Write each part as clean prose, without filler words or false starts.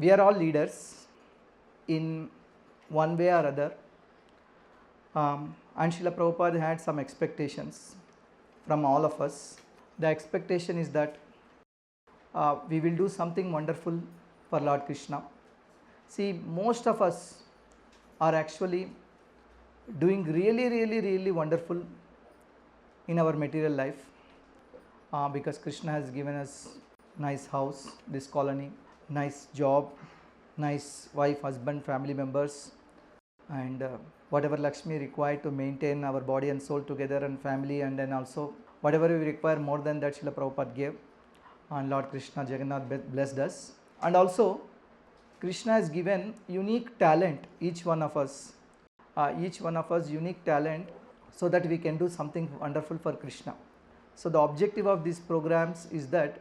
We are all leaders in one way or other, and Srila Prabhupada had some expectations from all of us. The expectation is that we will do something wonderful for Lord Krishna. See, most of us are actually doing really wonderful in our material life, because Krishna has given us nice house, this colony, nice job, nice wife, husband, family members, and whatever Lakshmi required to maintain our body and soul together and family, and then also whatever we require more than that Srila Prabhupada gave, and Lord Krishna Jagannath blessed us. And also Krishna has given unique talent, each one of us unique talent, so that we can do something wonderful for Krishna. So the objective of these programs is that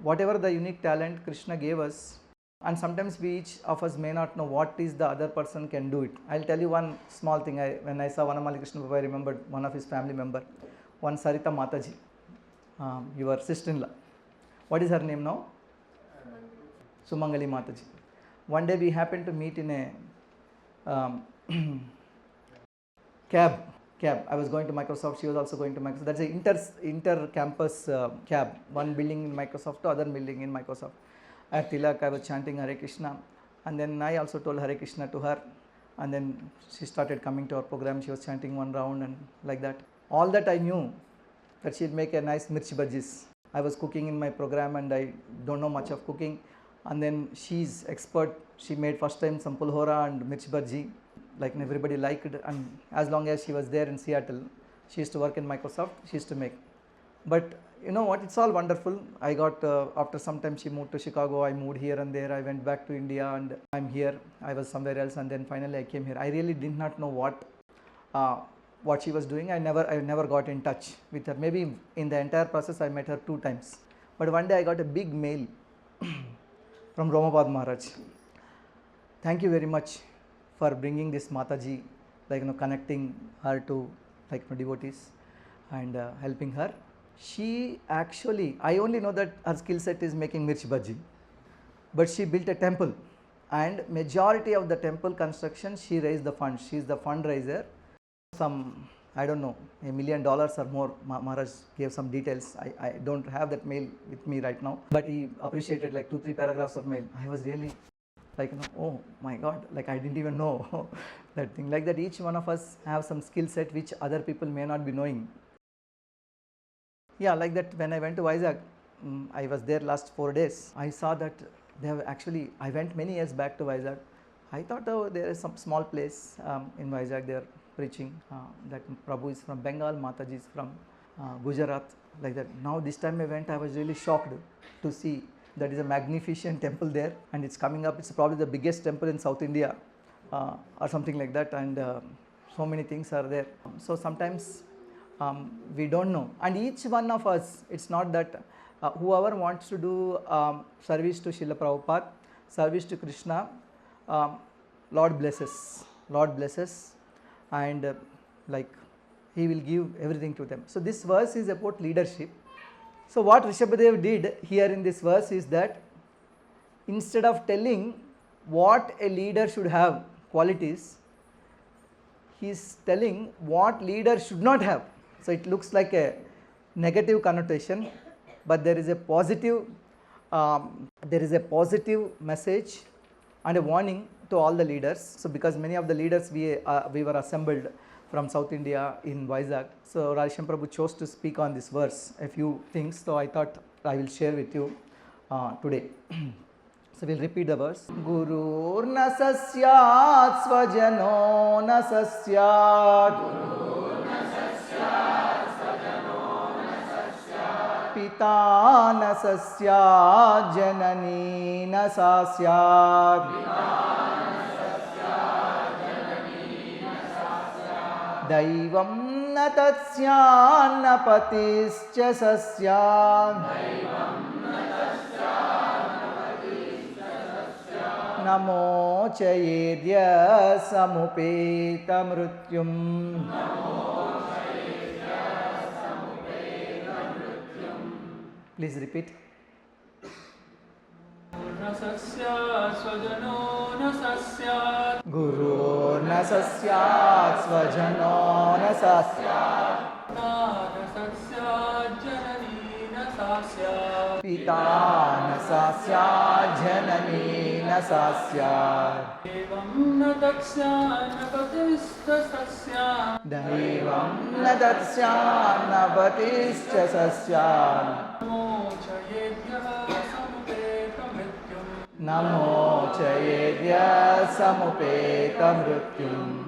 whatever the unique talent Krishna gave us, and sometimes we each of us may not know what is the other person can do it. I'll tell you one small thing. When I saw Vanamali Krishna Baba, I remembered one of his family member, one Sarita Mataji, your sister-in-law. What is her name now? Sumangali Mataji. One day we happened to meet in a cab. I was going to Microsoft, she was also going to Microsoft. That's an inter-campus cab, one building in Microsoft to other building in Microsoft. At Tilak, I was chanting Hare Krishna, and then I also told Hare Krishna to her, and then she started coming to our program. She was chanting one round and like that. All that I knew that she'd make a nice mirchi bhajis. I was cooking in my program and I don't know much of cooking, and then she's expert. She made first time some pulhora and mirchi bhaji, like everybody liked, and as long as she was there in Seattle, she used to work in Microsoft, she used to make. But you know what, it's all wonderful. I got, after some time she moved to Chicago, I moved here and there, I went back to India, and I'm here. I was somewhere else, and then finally I came here. I really did not know what she was doing. I never got in touch with her. Maybe in the entire process I met her 2 times. But one day I got a big mail from Romapad Maharaj. Thank you very much for bringing this Mataji, connecting her to devotees and helping her. She actually, I only know that her skill set is making mirchi bhaji, but she built a temple, and majority of the temple construction she raised the funds. She is the fundraiser. Some, I don't know, $1 million or more. Maharaj gave some details. I don't have that mail with me right now, but he appreciated 2-3 paragraphs of mail. I was really oh my God, I didn't even know that thing. Like that, each one of us have some skill set which other people may not be knowing. Yeah, like that, when I went to Vizag, I was there last 4 days. I saw that they have actually, I went many years back to Vizag. I thought, oh, there is some small place in Vizag, they are preaching that Prabhu is from Bengal, Mataji is from Gujarat, like that. Now this time I went, I was really shocked to see that is a magnificent temple there, and it's coming up. It's probably the biggest temple in South India or something like that, and so many things are there. So sometimes we don't know, and each one of us, it's not that whoever wants to do service to Srila Prabhupada, service to Krishna, Lord blesses, and he will give everything to them. So this verse is about leadership. So what Rishabhadev did here in this verse is that instead of telling what a leader should have qualities, he is telling what leader should not have. So it looks like a negative connotation, but there is a positive message and a warning to all the leaders. So because many of the leaders we were assembled from South India in Vizag, so Radheshyam Prabhu chose to speak on this verse, a few things. So I thought I will share with you today. So we'll repeat the verse. Gurur na sasyat svajano na sasyat. Pita na sasyat janani na sasyat. Daivam na tatsyan na patischa sasyan. Namo chayedya samupeta mrutyum. Please repeat. स्वजनो न सस्यात् गुरुर्न स स्यात् स्वजनो न स स्यात् पिता न सस्यात् जननी न सा स्यात् पिता न स स्यात् जननी न स स्यात् एवं न तत्स्यान्न पतिश्च सस्यात् दैवं न तत्स्यान्न पतिश्च स स्यात् मोचयेद्यः समुपेतमृत्युम् नमो चयेद्य समुपेत मृत्युम्.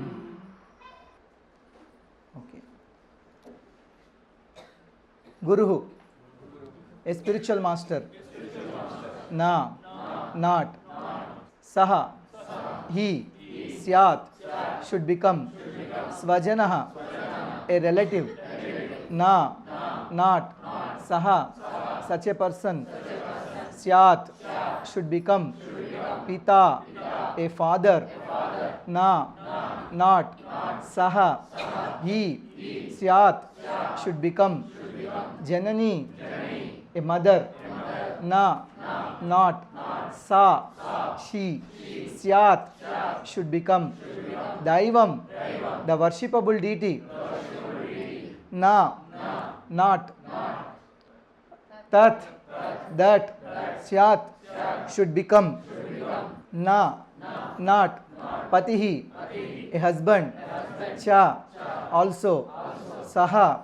Okay. Guru, a spiritual master. Na, not. Saha, he, syat, should become. Svajanaha, a relative. Na, not. Saha, such a person. Syat, should become. Pita, a father. Na, not. Saha, he, syat, should become. Janani, a mother. Na, not. Sa, she. Syat, should become. Daivam, the worshipable deity. Na, not. Tat, that. Syat, should become. Na, not. Patihi, a husband. Cha, also. Saha,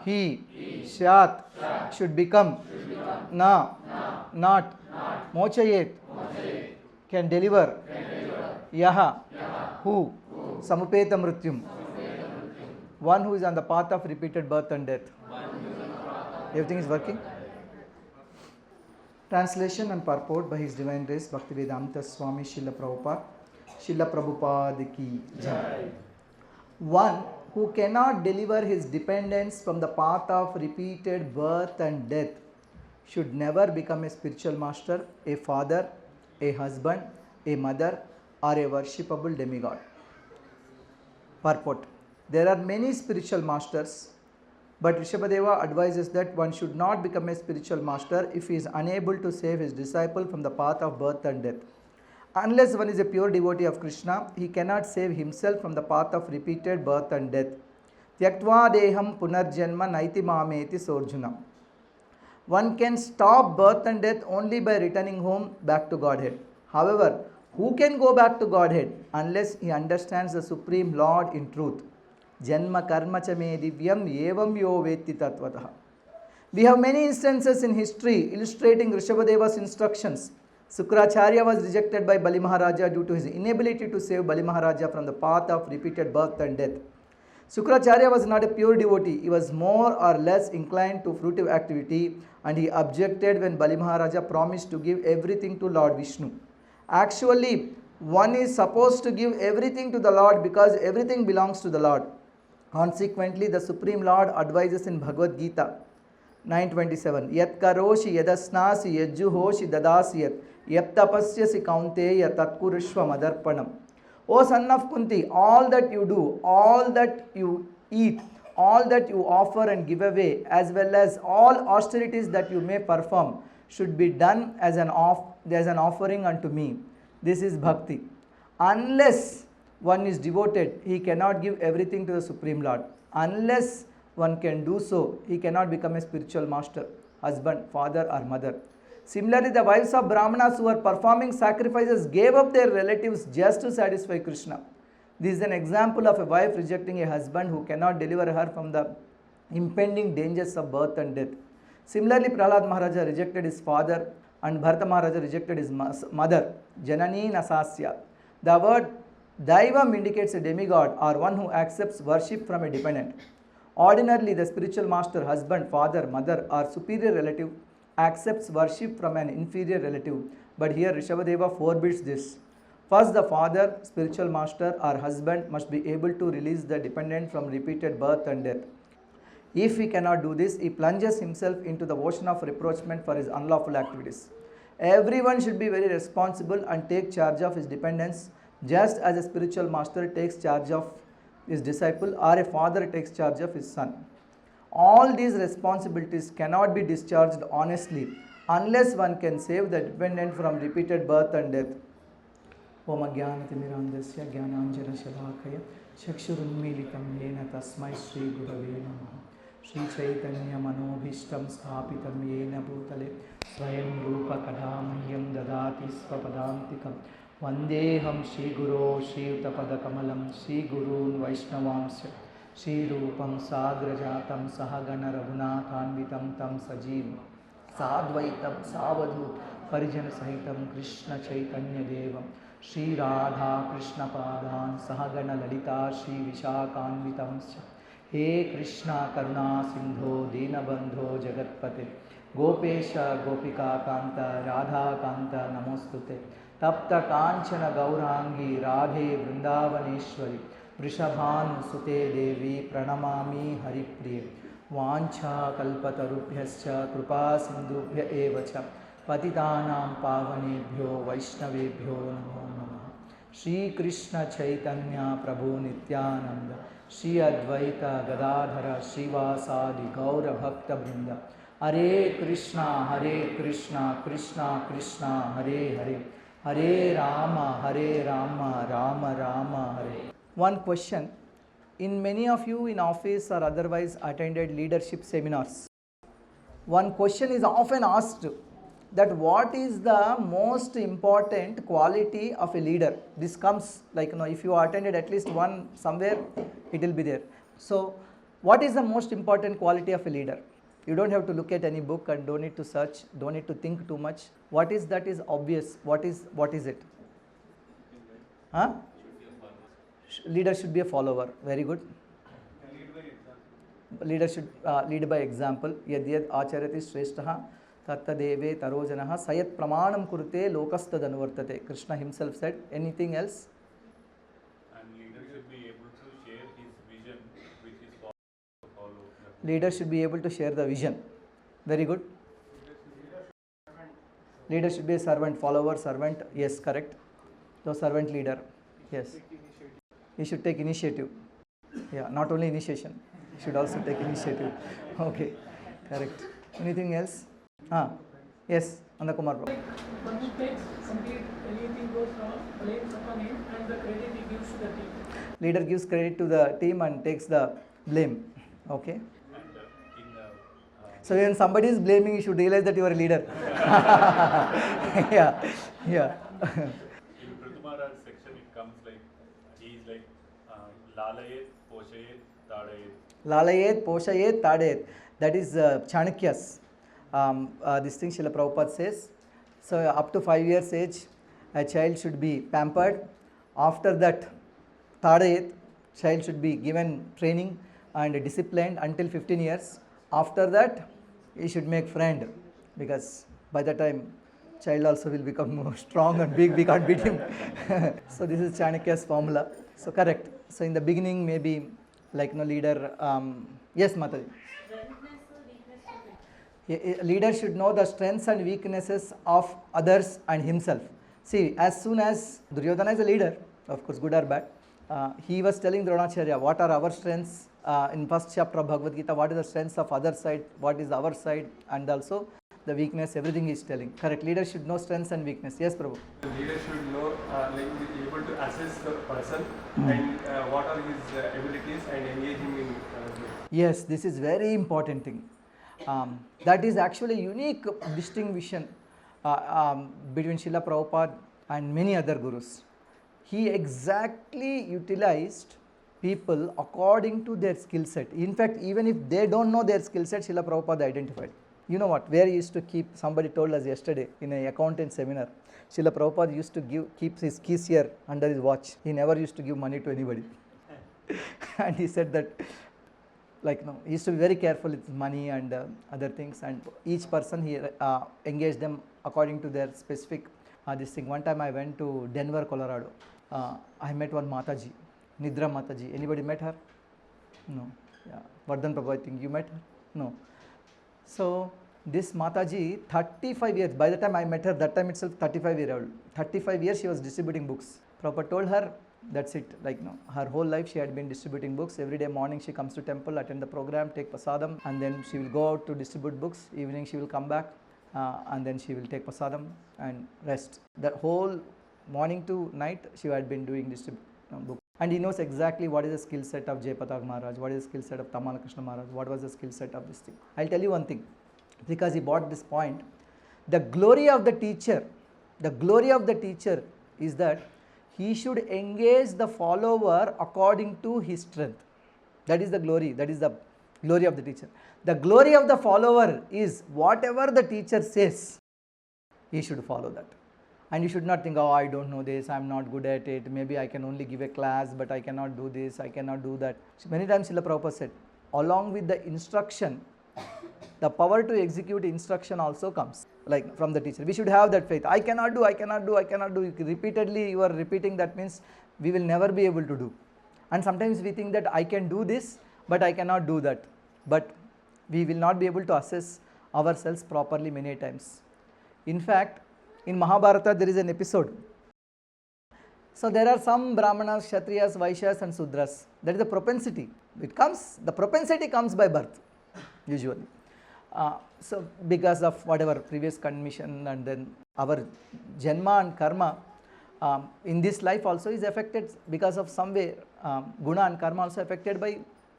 he. Syat, should become. Na, not. Mochayet, can deliver. Yaha, who. Samupeta mrityum, one who is on the path of repeated birth and death. Everything is working? Translation and purport by His Divine Grace Bhaktivedanta Swami Srila Prabhupada. Srila Prabhupada ki jai. One who cannot deliver his dependents from the path of repeated birth and death should never become a spiritual master, a father, a husband, a mother, or a worshipable demigod. Purport. There are many spiritual masters, but Rishabhadeva advises that one should not become a spiritual master if he is unable to save his disciple from the path of birth and death. Unless one is a pure devotee of Krishna, he cannot save himself from the path of repeated birth and death. Tyaktva deham punarjanma naiti mameti sorjuna. One can stop birth and death only by returning home back to Godhead. However, who can go back to Godhead unless he understands the Supreme Lord in truth? Janma karma cha me divyam evam yo vetti tatvatah. We have many instances in history illustrating Rishabhadeva's instructions. Sukracharya was rejected by Bali Maharaja due to his inability to save Bali Maharaja from the path of repeated birth and death. Sukracharya was not a pure devotee. He was more or less inclined to fruitive activity, and he objected when Bali Maharaja promised to give everything to Lord Vishnu. Actually, one is supposed to give everything to the Lord because everything belongs to the Lord. Consequently, the Supreme Lord advises in Bhagavad Gita 9:27, Yat karoshi yadasnasi yajjuhoshi dadasyat yat tapasyasi kaunteya tatkurishva madarpanam. O son of Kunti, all that you do, all that you eat, all that you offer and give away, as well as all austerities that you may perform, should be done as an offering unto me. This is bhakti. Unless one is devoted, he cannot give everything to the Supreme Lord. Unless one can do so, he cannot become a spiritual master, husband, father or mother. Similarly, the wives of Brahmanas who were performing sacrifices gave up their relatives just to satisfy Krishna. This is an example of a wife rejecting a husband who cannot deliver her from the impending dangers of birth and death. Similarly, Prahlad Maharaja rejected his father and Bharata Maharaja rejected his mother, Janani Nasasya. The word Daivam indicates a demigod or one who accepts worship from a dependent. Ordinarily, the spiritual master, husband, father, mother or superior relative accepts worship from an inferior relative. But here Rishabhadeva forbids this. First, the father, spiritual master or husband must be able to release the dependent from repeated birth and death. If he cannot do this, he plunges himself into the ocean of reproachment for his unlawful activities. Everyone should be very responsible and take charge of his dependents, just as a spiritual master takes charge of his disciple or a father takes charge of his son. All these responsibilities cannot be discharged honestly unless one can save the dependent from repeated birth and death. Om Ajnanatimirandasya Jnananjanashalakaya Chakshurunmilitam Yena Tasmai Shri Gurave Namaha. Shri Chaitanya Manobhishtam Sthapitam Yena Bhutale Swayam Rupa Kadamahyam Dadati Svapadantikam Vandeham Shri Guru Shri Utapadakamalam Shri Gurun Vaishnavamsya Shri Rupam Sagrajatam Sahagana Raghunathanvitam Tam Sajeev Sadvaitam Savadhu Parijana Sahitam Krishna Chaitanya Devam Shri Radha Krishna Padan Sahagana Lalita Shri Vishakanvitam He Krishna Karuna Sindho Dinabandho Jagatpate Gopesha Gopika Kanta Radha Kanta Namostute Tapta Kanchana Gaurangi Radhe Vrindavaneshwari Vrishabhanu Sute Devi Pranamami Haripriye Vancha Kalpatarubhyascha Kripa Sindhubhya Evacha Patitanam Pavanebhyo Vaishnavebhyo Namo Namaha. Shri Krishna Chaitanya Prabhu Nityananda Shri Advaita Gadadhara Srivasadi Gaura Bhakta Brinda Hare Krishna Krishna Krishna Hare Hare Hare Rama Rama Rama Hare. One question. In many of you in office or otherwise attended leadership seminars, one question is often asked that what is the most important quality of a leader? This comes like, if you attended at least one somewhere, it will be there. So what is the most important quality of a leader? You don't have to look at any book and don't need to search, don't need to think too much. What is that is obvious? What is it? Huh? Leader should be a follower. Very good. Leader should lead by example. Yad yad acharati shrestha tattadeve tarojanaha sayat pramanam kurte lokastad anuvartate. Krishna himself said. Anything else? And leader should be able to share his vision with his followers. Leader should be able to share the vision. Very good. Leader should be a servant, follower, servant. Yes, correct. So servant leader. Yes. He should take initiative. Yeah, not only initiation. He should also take initiative. Okay, correct. Anything else? Yes, Annakumar bro. One who takes complete anything goes wrong, blames upon him, and the credit he gives to the team. Leader gives credit to the team and takes the blame. Okay. And So when somebody is blaming, you should realize that you are a leader. Yeah. in Prithumara's section, it comes like he is like Lalayet, Poshayet, Tadayet. Lalayet, Poshayet, Tadayet. That is Chanakya's. This thing Srila Prabhupada says. So up to 5 years age, a child should be pampered. After that, Tadayet, child should be given training and disciplined until 15 years. After that, he should make friend, because by the time child also will become more strong and big, we can't beat him. So this is Chanakya's formula. So correct. So in the beginning, maybe like leader. Yes, Mataji. A leader should know the strengths and weaknesses of others and himself. See, as soon as Duryodhana is a leader, of course, good or bad, he was telling Dronacharya, what are our strengths? In first chapter of Bhagavad Gita, what is the strengths of other side, what is our side, and also the weakness, everything is telling. Correct. Leader should know strengths and weakness. Yes, Prabhu. The leader should know, be able to assess the person and what are his abilities and engage him in. Yes, this is very important thing. That is actually unique distinction between Srila Prabhupada and many other gurus. He exactly utilized people according to their skill set. In fact, even if they don't know their skill set, Srila Prabhupada identified. You know what, where he used to keep, somebody told us yesterday in an accountant seminar, Srila Prabhupada used to keep his keys here under his watch. He never used to give money to anybody. And he said that, he used to be very careful with money and other things, and each person he engaged them according to their specific this thing. One time I went to Denver, Colorado. I met one Mataji, Nidra Mataji. Anybody met her? No. Yeah. Vardhan Prabhu, I think you met her? No. So this Mataji, 35 years, by the time I met her, that time itself 35 years old. 35 years she was distributing books. Prabhupada told her, that's it, her whole life she had been distributing books. Every day morning she comes to temple, attend the program, take prasadam, and then she will go out to distribute books. Evening she will come back and then she will take prasadam and rest. The whole morning to night she had been doing this book. And he knows exactly what is the skill set of Jayapatag Maharaj, what is the skill set of Tamal Krishna Maharaj, what was the skill set of this thing. I'll tell you one thing, because he brought this point. The glory of the teacher is that he should engage the follower according to his strength. That is the glory of the teacher. The glory of the follower is whatever the teacher says, he should follow that. And you should not think, oh, I don't know this, I am not good at it, maybe I can only give a class, but I cannot do this, I cannot do that. Many times Srila Prabhupada said, along with the instruction, the power to execute instruction also comes, like from the teacher. We should have that faith. I cannot do. Repeatedly you are repeating, that means we will never be able to do. And sometimes we think that I can do this, but I cannot do that. But we will not be able to assess ourselves properly many times. In fact, in Mahabharata there is an episode. So there are some Brahmanas, Kshatriyas, Vaishyas and Sudras. That is the propensity. The propensity comes by birth, usually. So because of whatever previous condition, and then our Janma and Karma in this life also is affected because of some way. Guna and Karma also affected by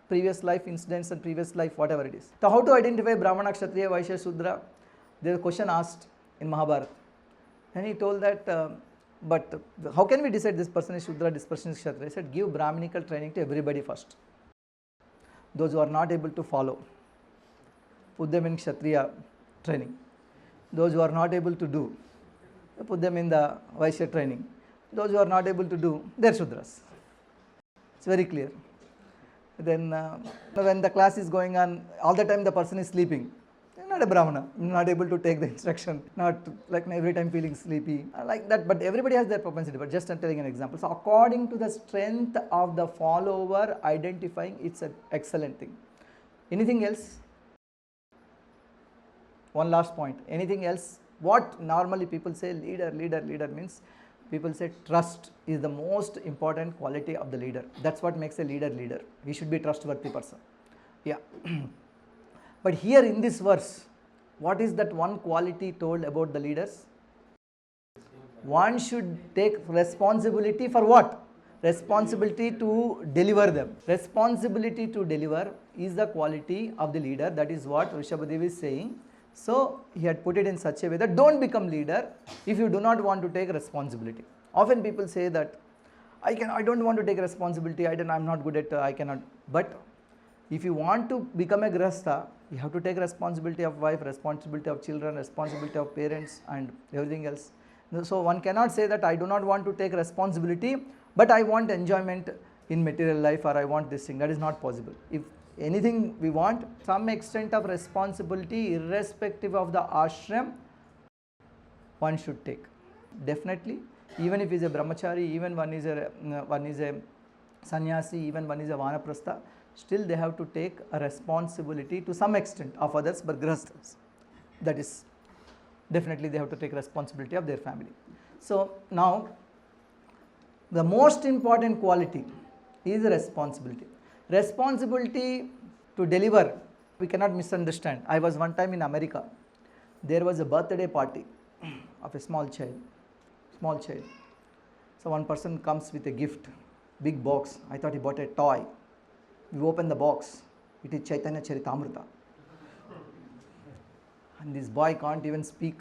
previous life incidents and previous life, whatever it is. So how to identify Brahmana, Kshatriya, Vaishya, Sudra? There is a question asked in Mahabharata. And he told that, but how can we decide this person is Shudra, this person is Kshatriya? He said, give Brahminical training to everybody first. Those who are not able to follow, put them in Kshatriya training. Those who are not able to do, put them in the Vaishya training. Those who are not able to do, they are Shudras. It's very clear. Then when the class is going on, all the time the person is sleeping. Not a Brahmana, not able to take the instruction, not like every time feeling sleepy, like that. But everybody has their propensity. But just I'm telling an example. So according to the strength of the follower, identifying, it's an excellent thing. Anything else? One last point. Anything else? What normally people say leader means, people say trust is the most important quality of the leader. That's what makes a leader. He should be a trustworthy person. Yeah. But here in this verse, what is that one quality told about the leaders? One should take responsibility for what? Responsibility to deliver them. Responsibility to deliver is the quality of the leader. That is what Rishabhadev is saying. So he had put it in such a way that don't become leader if you do not want to take responsibility. Often people say that I don't want to take responsibility, I'm not good at, I cannot. But if you want to become a grahastha, you have to take responsibility of wife, responsibility of children, responsibility of parents and everything else. So one cannot say that I do not want to take responsibility, but I want enjoyment in material life, or I want this thing. That is not possible. If anything we want, some extent of responsibility irrespective of the ashram, one should take. Definitely, even if he is a brahmachari, even one is a sannyasi, even one is a vanaprastha, still they have to take a responsibility to some extent of others, but grahasthas. That is, definitely they have to take responsibility of their family. So now, the most important quality is responsibility. Responsibility to deliver, we cannot misunderstand. I was one time in America. There was a birthday party of a small child. So one person comes with a gift, big box. I thought he bought a toy. We open the box, it is Chaitanya Charitamrita. And this boy can't even speak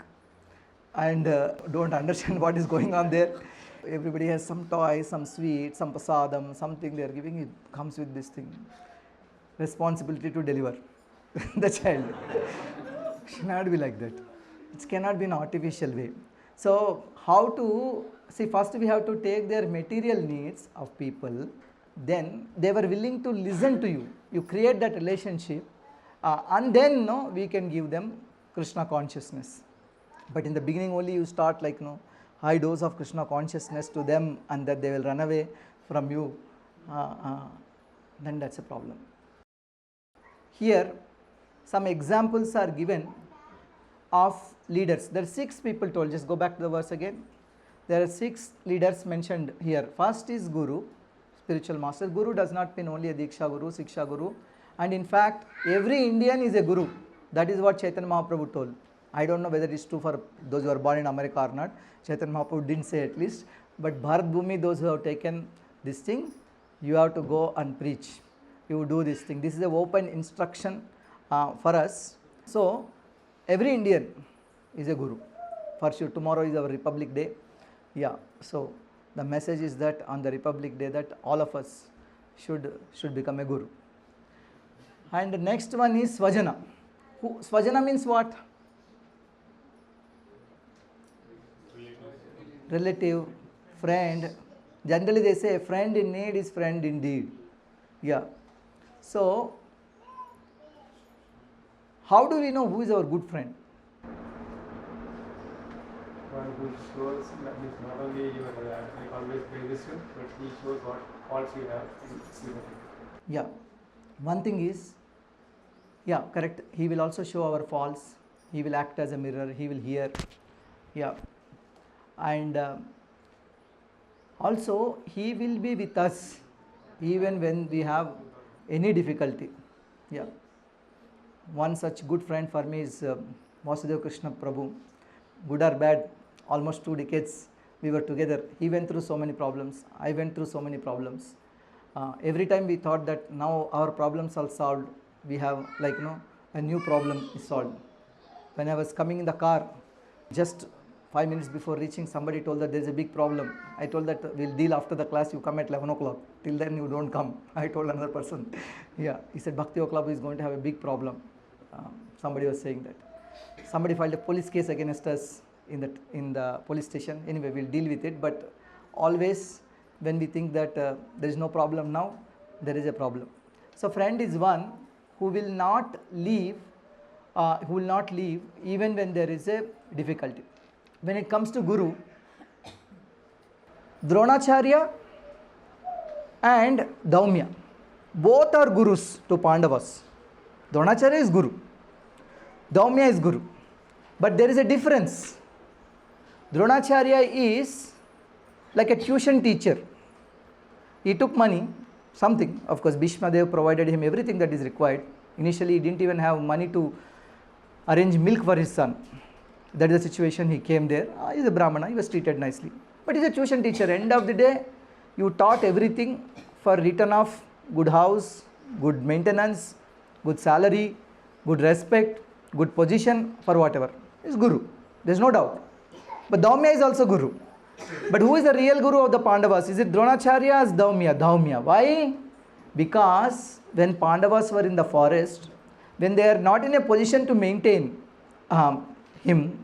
and don't understand what is going on there. Everybody has some toy, some sweet, some prasadam, something they are giving. It comes with this thing. Responsibility to deliver the child. It should not be like that. It cannot be an artificial way. So how to, see, first we have to take their material needs of people. Then they were willing to listen to you. You create that relationship and then we can give them Krishna consciousness. But in the beginning only you start like high dose of Krishna consciousness to them and that they will run away from you, then that's a problem. Here some examples are given of leaders. There are 6 people told. Just go back to the verse again. There are 6 leaders mentioned here. First is Guru, spiritual master. Guru does not mean only a Diksha Guru, Siksha Guru. And in fact, every Indian is a Guru. That is what Chaitanya Mahaprabhu told. I don't know whether it's true for those who are born in America or not. Chaitanya Mahaprabhu didn't say at least. But Bharat Bhumi, those who have taken this thing, you have to go and preach. You do this thing. This is an open instruction for us. So, every Indian is a guru. For sure, tomorrow is our Republic Day. Yeah, so the message is that on the Republic Day that all of us should become a guru. And the next one is Svajana. Svajana means what? Relative, friend. Generally they say a friend in need is friend indeed. Yeah. So, how do we know who is our good friend? One who shows that means not only your like always praises you, but he shows what faults you have in you. Yeah. One thing is, yeah, correct. He will also show our faults. He will act as a mirror. He will hear. Yeah. And also he will be with us even when we have any difficulty. Yeah. One such good friend for me is Vasudeva Krishna Prabhu. Good or bad, almost 2 decades we were together. He went through so many problems. I went through so many problems. Every time we thought that now our problems are solved, we have a new problem is solved. When I was coming in the car, just 5 minutes before reaching, somebody told that there is a big problem. I told that we'll deal after the class, you come at 11 o'clock. Till then you don't come. I told another person. Yeah, he said Bhakti Club is going to have a big problem. Somebody was saying that. Somebody filed a police case against us in the police station. Anyway, we'll deal with it. But always when we think that there is no problem now, there is a problem. So friend is one who will not leave even when there is a difficulty. When it comes to Guru, Dronacharya and Daumya, both are Gurus to Pandavas. Dronacharya is Guru, Daumya is Guru. But there is a difference. Dronacharya is like a tuition teacher. He took money, something. Of course, Bhishma Dev provided him everything that is required. Initially, he didn't even have money to arrange milk for his son. That is the situation he came there. He is a Brahmana, he was treated nicely. But he is a tuition teacher. End of the day, you taught everything for return of good house, good maintenance, good salary, good respect, good position, for whatever. He is Guru. There is no doubt. But Daumya is also Guru. But who is the real Guru of the Pandavas? Is it Dronacharya or Daumya? Daumya. Why? Because when Pandavas were in the forest, when they are not in a position to maintain him,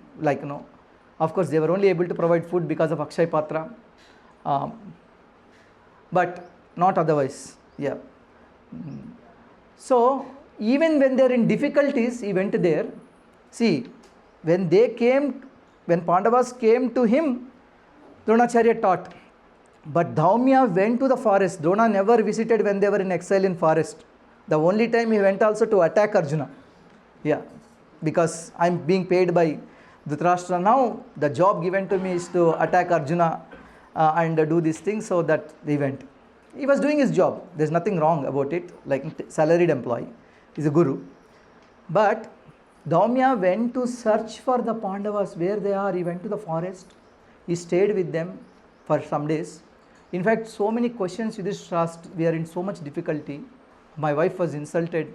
of course they were only able to provide food because of Akshay Patra, but not otherwise. Yeah. So even when they are in difficulties, he went there. See, when Pandavas came to him, Dronacharya taught. But Daumya went to the forest. Drona never visited when they were in exile in forest. The only time he went also to attack Arjuna. Yeah, because I am being paid by Dhritarashtra now. The job given to me is to attack Arjuna and do these things, so that they went. He was doing his job. There is nothing wrong about it, like salaried employee. He is a Guru. But Daumya went to search for the Pandavas, where they are. He went to the forest. He stayed with them for some days. In fact, so many questions Yudhishthira asked. We are in so much difficulty. My wife was insulted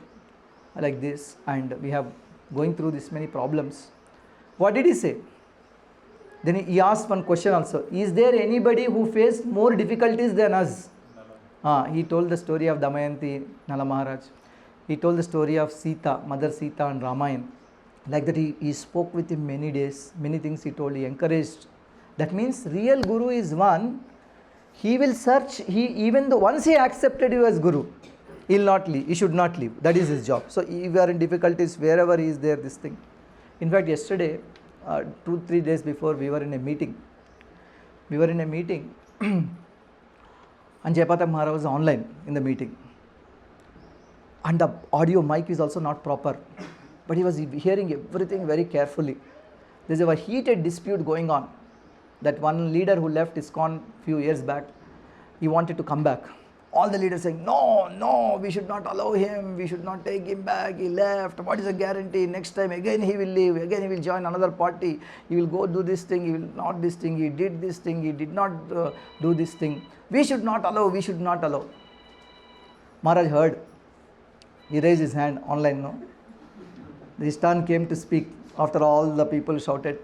like this, and we have going through this many problems. What did he say? Then he asked one question also. Is there anybody who faced more difficulties than us? He told the story of Damayanti, Nala Maharaj. He told the story of Sita, Mother Sita and Ramayan. Like that he spoke with him many days, many things he told, he encouraged. That means real Guru is one. He will search, even though once he accepted you as Guru, he will not leave, he should not leave. That is his job. So if you are in difficulties, wherever he is there, this thing. In fact, yesterday, 2-3 days before, we were in a meeting. And Jayapata Maharaj was online in the meeting. And the audio mic is also not proper. But he was hearing everything very carefully. There is a heated dispute going on. That one leader who left ISKCON few years back, he wanted to come back. All the leaders saying, no, no, we should not allow him, we should not take him back, he left, what is the guarantee, next time again he will leave, again he will join another party, he will go do this thing, he will not this thing, he did this thing, he did not do this thing, we should not allow, we should not allow. Maharaj heard, he raised his hand online, no? His turn came to speak after all the people shouted,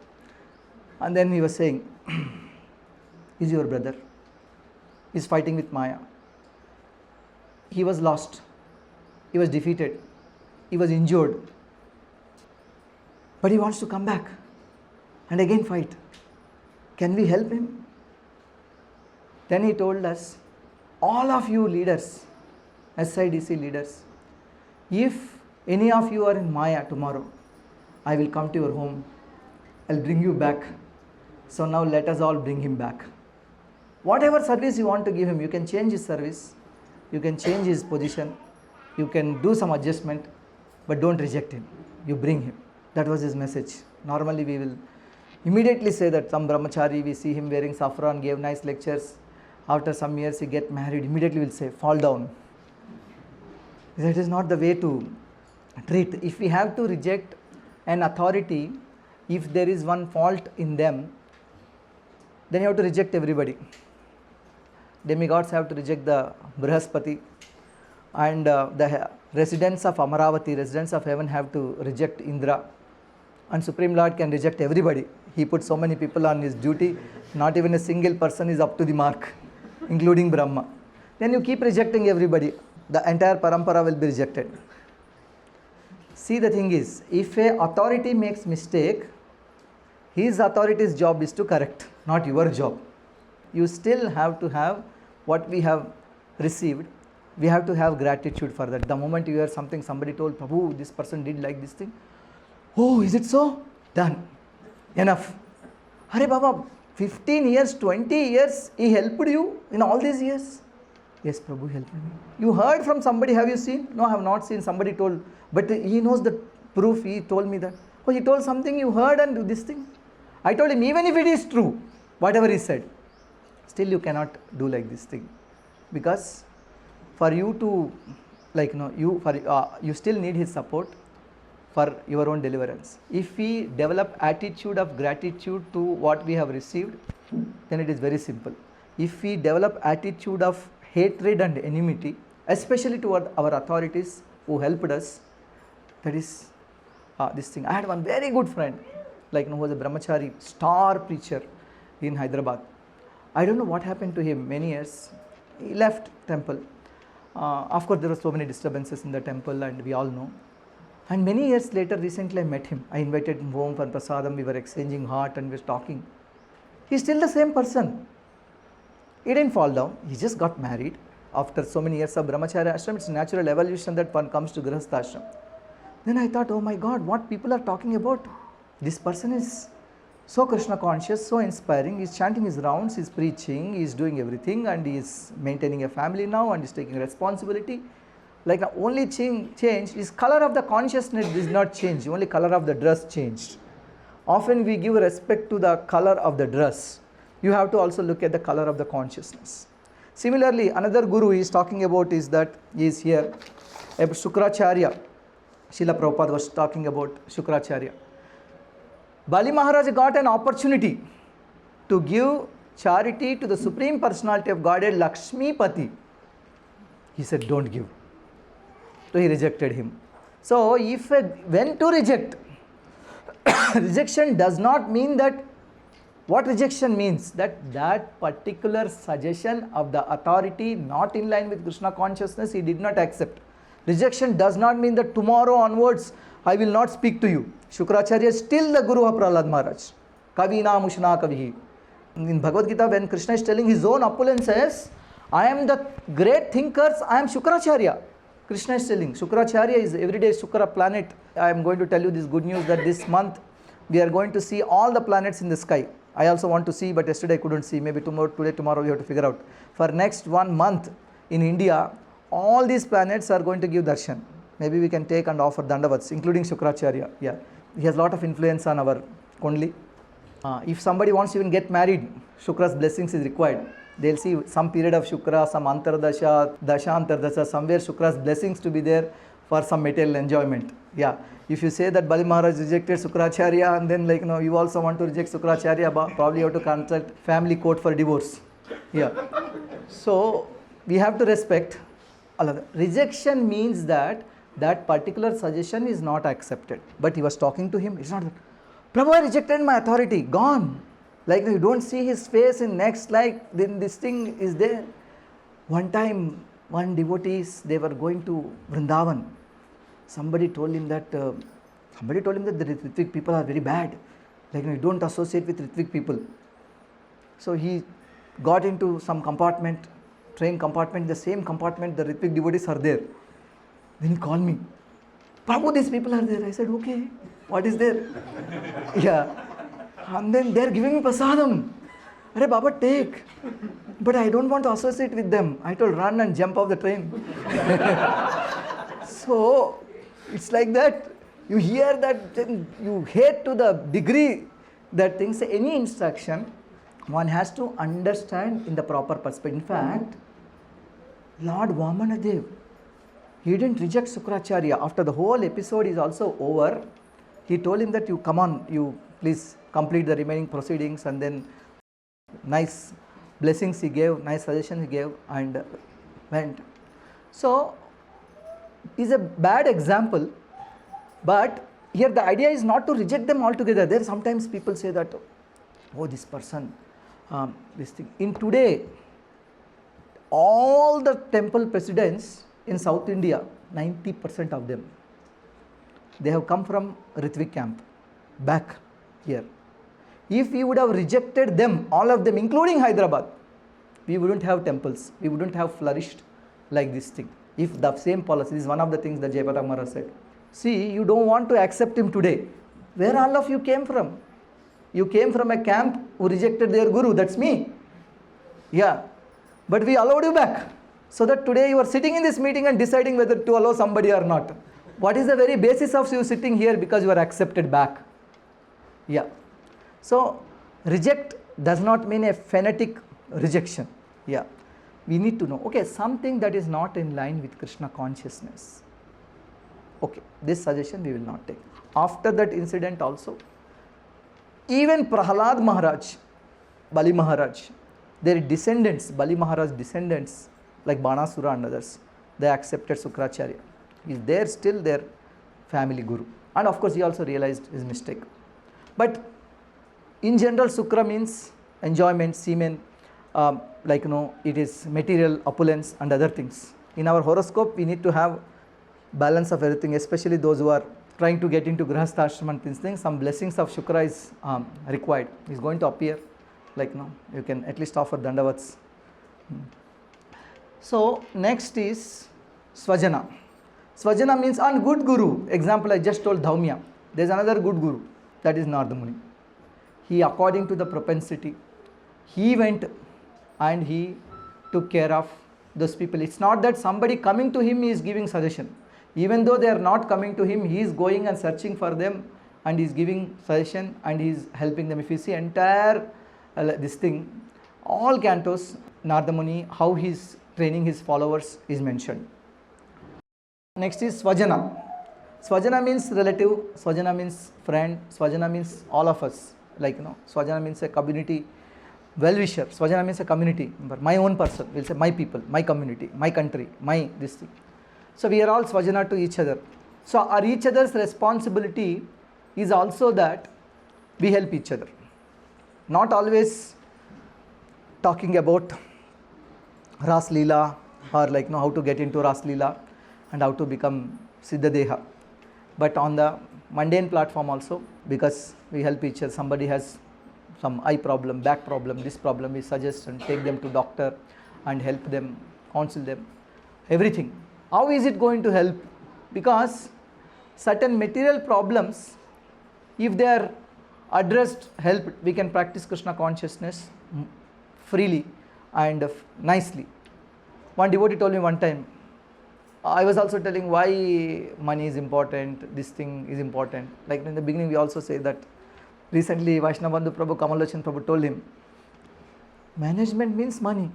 and then he was saying, he's your brother, he's fighting with Maya. He was lost, he was defeated, he was injured, but he wants to come back and again fight. Can we help him? Then he told us, all of you leaders, SIDC leaders, if any of you are in Maya tomorrow, I will come to your home, I'll bring you back. So now let us all bring him back. Whatever service you want to give him, you can change his service, you can change his position, you can do some adjustment, but don't reject him. You bring him. That was his message. Normally we will immediately say that some brahmachari, we see him wearing saffron, gave nice lectures. After some years he get married, immediately we will say, fall down. That is not the way to treat. If we have to reject an authority, if there is one fault in them, then you have to reject everybody. Demigods have to reject the Brihaspati, and the residents of Amaravati, residents of heaven, have to reject Indra, and Supreme Lord can reject everybody. He put so many people on his duty, not even a single person is up to the mark, including Brahma. Then you keep rejecting everybody, the entire parampara will be rejected. See, the thing is, if a authority makes mistake, his authority's job is to correct, not your job. You still have to have what we have received. We have to have gratitude for that. The moment you hear something, somebody told, Prabhu, this person did like this thing. Oh, is it so? Done. Enough. Hare Baba, 15 years, 20 years, he helped you in all these years? Yes, Prabhu helped me. You heard from somebody, have you seen? No, I have not seen. Somebody told, but he knows the proof, he told me that. Oh, he told something you heard and do this thing. I told him, even if it is true, whatever he said, still you cannot do like this thing, because for you to, you still need his support for your own deliverance. If we develop attitude of gratitude to what we have received, then it is very simple. If we develop attitude of hatred and enmity, especially toward our authorities who helped us, that is this thing. I had one very good friend, who was a brahmachari, star preacher in Hyderabad. I don't know what happened to him. Many years he left temple. Of course, there were so many disturbances in the temple, and we all know. And many years later, recently I met him. I invited him home for prasadam. We were exchanging heart and we were talking. He's still the same person. He didn't fall down. He just got married after so many years of brahmacharya ashram. It's a natural evolution that one comes to grihastha ashram. Then I thought, oh my God, what people are talking about? This person is so Krishna conscious, so inspiring. He's chanting his rounds, he's preaching, he's doing everything, and he's maintaining a family now, and he's taking responsibility. The only change is color of the consciousness did not change, only color of the dress changed. Often we give respect to the color of the dress. You have to also look at the color of the consciousness. Similarly, another guru he is talking about is that he is here, Shukracharya. Srila Prabhupada was talking about Shukracharya. Bali Maharaj got an opportunity to give charity to the Supreme Personality of Godhead, Lakshmi Pati. He said, don't give. So he rejected him. So when to reject, rejection does not mean that, what rejection means? That particular suggestion of the authority not in line with Krishna consciousness, he did not accept. Rejection does not mean that tomorrow onwards I will not speak to you. Shukracharya is still the Guru of Prahlad Maharaj. Kavina Mushna Kavihi. In Bhagavad Gita, when Krishna is telling his own opulences, I am the great thinkers, I am Shukracharya. Krishna is telling, Shukracharya is everyday Shukra planet. I am going to tell you this good news that this month we are going to see all the planets in the sky. I also want to see, but yesterday I couldn't see. Maybe tomorrow we have to figure out. For next 1 month in India, all these planets are going to give darshan. Maybe we can take and offer dandavats, including Shukracharya. Yeah, he has a lot of influence on our Kundli. If somebody wants to even get married, Shukra's blessings is required. They'll see some period of Shukra, some Antardasha, Dasha Antardasha, somewhere Shukra's blessings to be there for some material enjoyment. Yeah. If you say that Bali Maharaj rejected Sukracharya and then you also want to reject Sukracharya, probably you have to consult family court for divorce. Yeah. So we have to respect Allah. Rejection means that particular suggestion is not accepted. But he was talking to him, it's not that, Prabhu, I rejected my authority, gone. You don't see his face in next, then this thing is there. One time, one devotees, they were going to Vrindavan. Somebody told him that the Ritvik people are very bad. You don't associate with Ritvik people. So he got into some compartment, train compartment, the same compartment, the Ritvik devotees are there. Then he called me, Prabhu, these people are there. I said, okay, what is there? Yeah. And then they're giving me prasadam. Arey Baba, take. But I don't want to associate with them. I told, run and jump off the train. So, it's like that. You hear that, then you hate to the degree that things, any instruction, one has to understand in the proper perspective. In fact, Lord Vamanadev, he didn't reject Sukracharya. After the whole episode is also over, he told him that you come on, you please complete the remaining proceedings, and then nice blessings he gave, nice suggestions he gave, and went. So, is a bad example, but here the idea is not to reject them altogether. There sometimes people say that, oh, this person, this thing. In today, all the temple presidents in South India, 90% of them, they have come from Ritvik camp, back here. If we would have rejected them, all of them, including Hyderabad, we wouldn't have temples, we wouldn't have flourished like this thing. If the same policy, this is one of the things that Jayapataka Maharaj said. See, you don't want to accept him today. Where all of you came from? You came from a camp who rejected their guru, that's me. Yeah, but we allowed you back. So that today you are sitting in this meeting and deciding whether to allow somebody or not. What is the very basis of you sitting here? Because you are accepted back. Yeah. So, reject does not mean a phonetic rejection. Yeah. We need to know, okay, something that is not in line with Krishna consciousness. Okay, this suggestion we will not take. After that incident also, even Prahalad Maharaj, Bali Maharaj, their descendants, Bali Maharaj descendants, like Banasura and others, they accepted Sukracharya. He is there still their family guru. And of course, he also realized his mistake. But in general, Sukra means enjoyment, semen, it is material, opulence and other things. In our horoscope, we need to have balance of everything, especially those who are trying to get into Grihasthashram and these things. Some blessings of Shukra is required. He is going to appear, you can at least offer dandavats. So, next is Swajana. Swajana means on good guru. Example, I just told Dhaumya. There is another good guru, that is Narada Muni. He, according to the propensity, he went and he took care of those people. It's not that somebody coming to him is giving suggestion. Even though they are not coming to him, he is going and searching for them and he is giving suggestion and he is helping them. If you see entire this thing, all cantos, Narada Muni, how he is training his followers is mentioned. Next is Swajana. Swajana means relative, Swajana means friend, Swajana means all of us. Swajana means a community well-wisher. Swajana means a community member. My own person, we'll say my people, my community, my country, my this thing. So we are all Swajana to each other. So our each other's responsibility is also that we help each other. Not always talking about Ras Leela or how to get into Ras Leela and how to become Siddha Deha. But on the mundane platform also, because we help each other. Somebody has some eye problem, back problem, this problem, we suggest and take them to doctor and help them, counsel them, everything. How is it going to help? Because certain material problems, if they are addressed, helped, we can practice Krishna consciousness freely and nicely. One devotee told me one time, I was also telling why money is important, this thing is important. In the beginning we also say that recently Vaishnavandhu Prabhu, Kamalochan Prabhu told him, Management means money.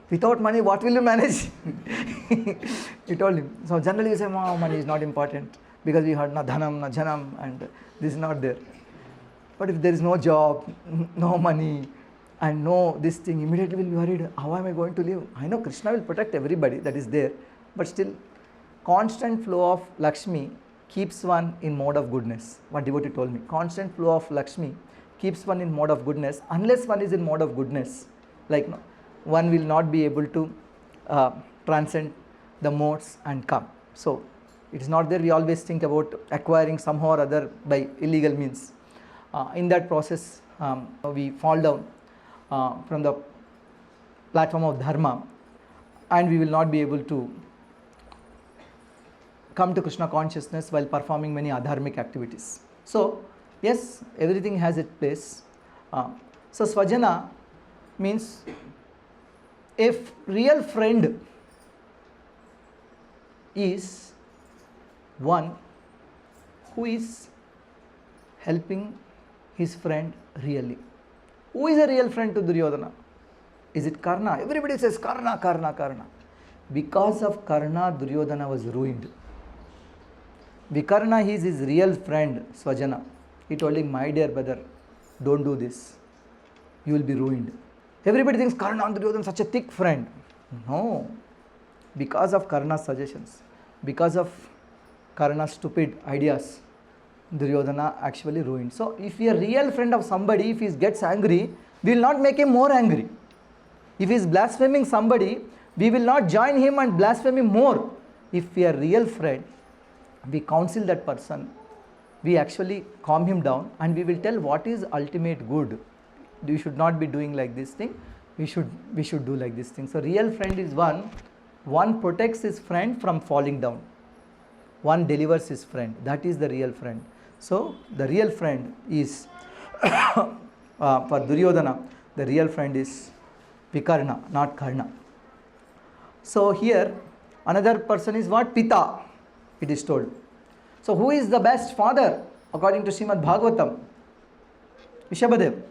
Without money, what will you manage? He told him. So generally you say, oh, money is not important because we heard na dhanam, na janam, and this is not there. But if there is no job, no money, and no this thing, immediately will be worried, how am I going to live? I know Krishna will protect everybody, that is there, but still, constant flow of Lakshmi keeps one in mode of goodness. What devotee told me, constant flow of Lakshmi keeps one in mode of goodness. Unless one is in mode of goodness, like one will not be able to transcend the modes and come. So it is not there. We always think about acquiring somehow or other by illegal means. In that process, we fall down from the platform of dharma, and we will not be able to come to Krishna consciousness while performing many adharmic activities. So yes, everything has its place. So Svajana means if real friend is one who is helping his friend really. Who is a real friend to Duryodhana? Is it Karna? Everybody says Karna, Karna, Karna. Because of Karna, Duryodhana was ruined. Vikarna, he is his real friend, Svajana. He told him, my dear brother, don't do this. You will be ruined. Everybody thinks Karna and Duryodhana such a thick friend. No. Because of Karna's suggestions, because of Karna's stupid ideas, Duryodhana actually ruined. So if we are a real friend of somebody, if he gets angry, we will not make him more angry. If he is blaspheming somebody, we will not join him and blaspheme him more. If we are a real friend, we counsel that person, we actually calm him down, and we will tell what is ultimate good. You should not be doing like this thing, we should do like this thing. So real friend is one protects his friend from falling down, one delivers his friend. That is the real friend. So the real friend is for Duryodhana, the real friend is Vikarna, not Karna. So here another person is what? Pita, it is told. So who is the best father according to Srimad Bhagavatam? Rishabhadev.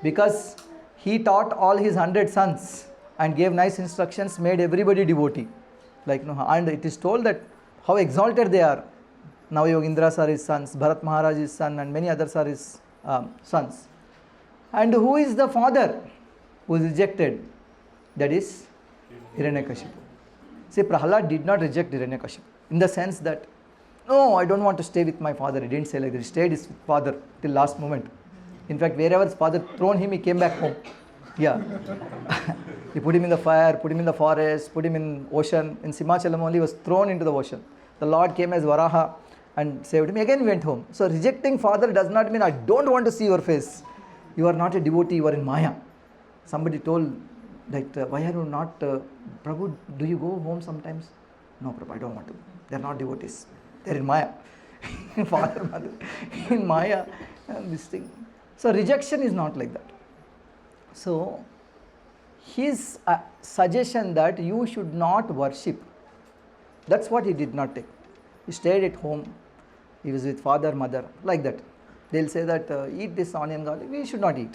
Because he taught all his 100 sons and gave nice instructions, made everybody devotee. And it is told that how exalted they are. Navayogindras are his sons, Bharat Maharaj is his son, and many others are his sons. And who is the father who is rejected? That is Hiranyakashipu. See, Prahlad did not reject Hiranyakashipu in the sense that, no, I don't want to stay with my father. He didn't say like that. He stayed with his father till last moment. In fact, wherever his father thrown him, he came back home. Yeah. He put him in the fire, put him in the forest, put him in ocean. In Simachalam only, he was thrown into the ocean. The Lord came as Varaha and saved him. Again went home. So rejecting father does not mean I don't want to see your face. You are not a devotee, you are in Maya. Somebody told that, why are you not, Prabhu, do you go home sometimes? No, Prabhu, I don't want to. They are not devotees. They are in Maya. Father, mother, in Maya, and this thing. So rejection is not like that. So his suggestion that you should not worship, that's what he did not take. He stayed at home. He was with father, mother, like that. They'll say that eat this onion garlic. We should not eat.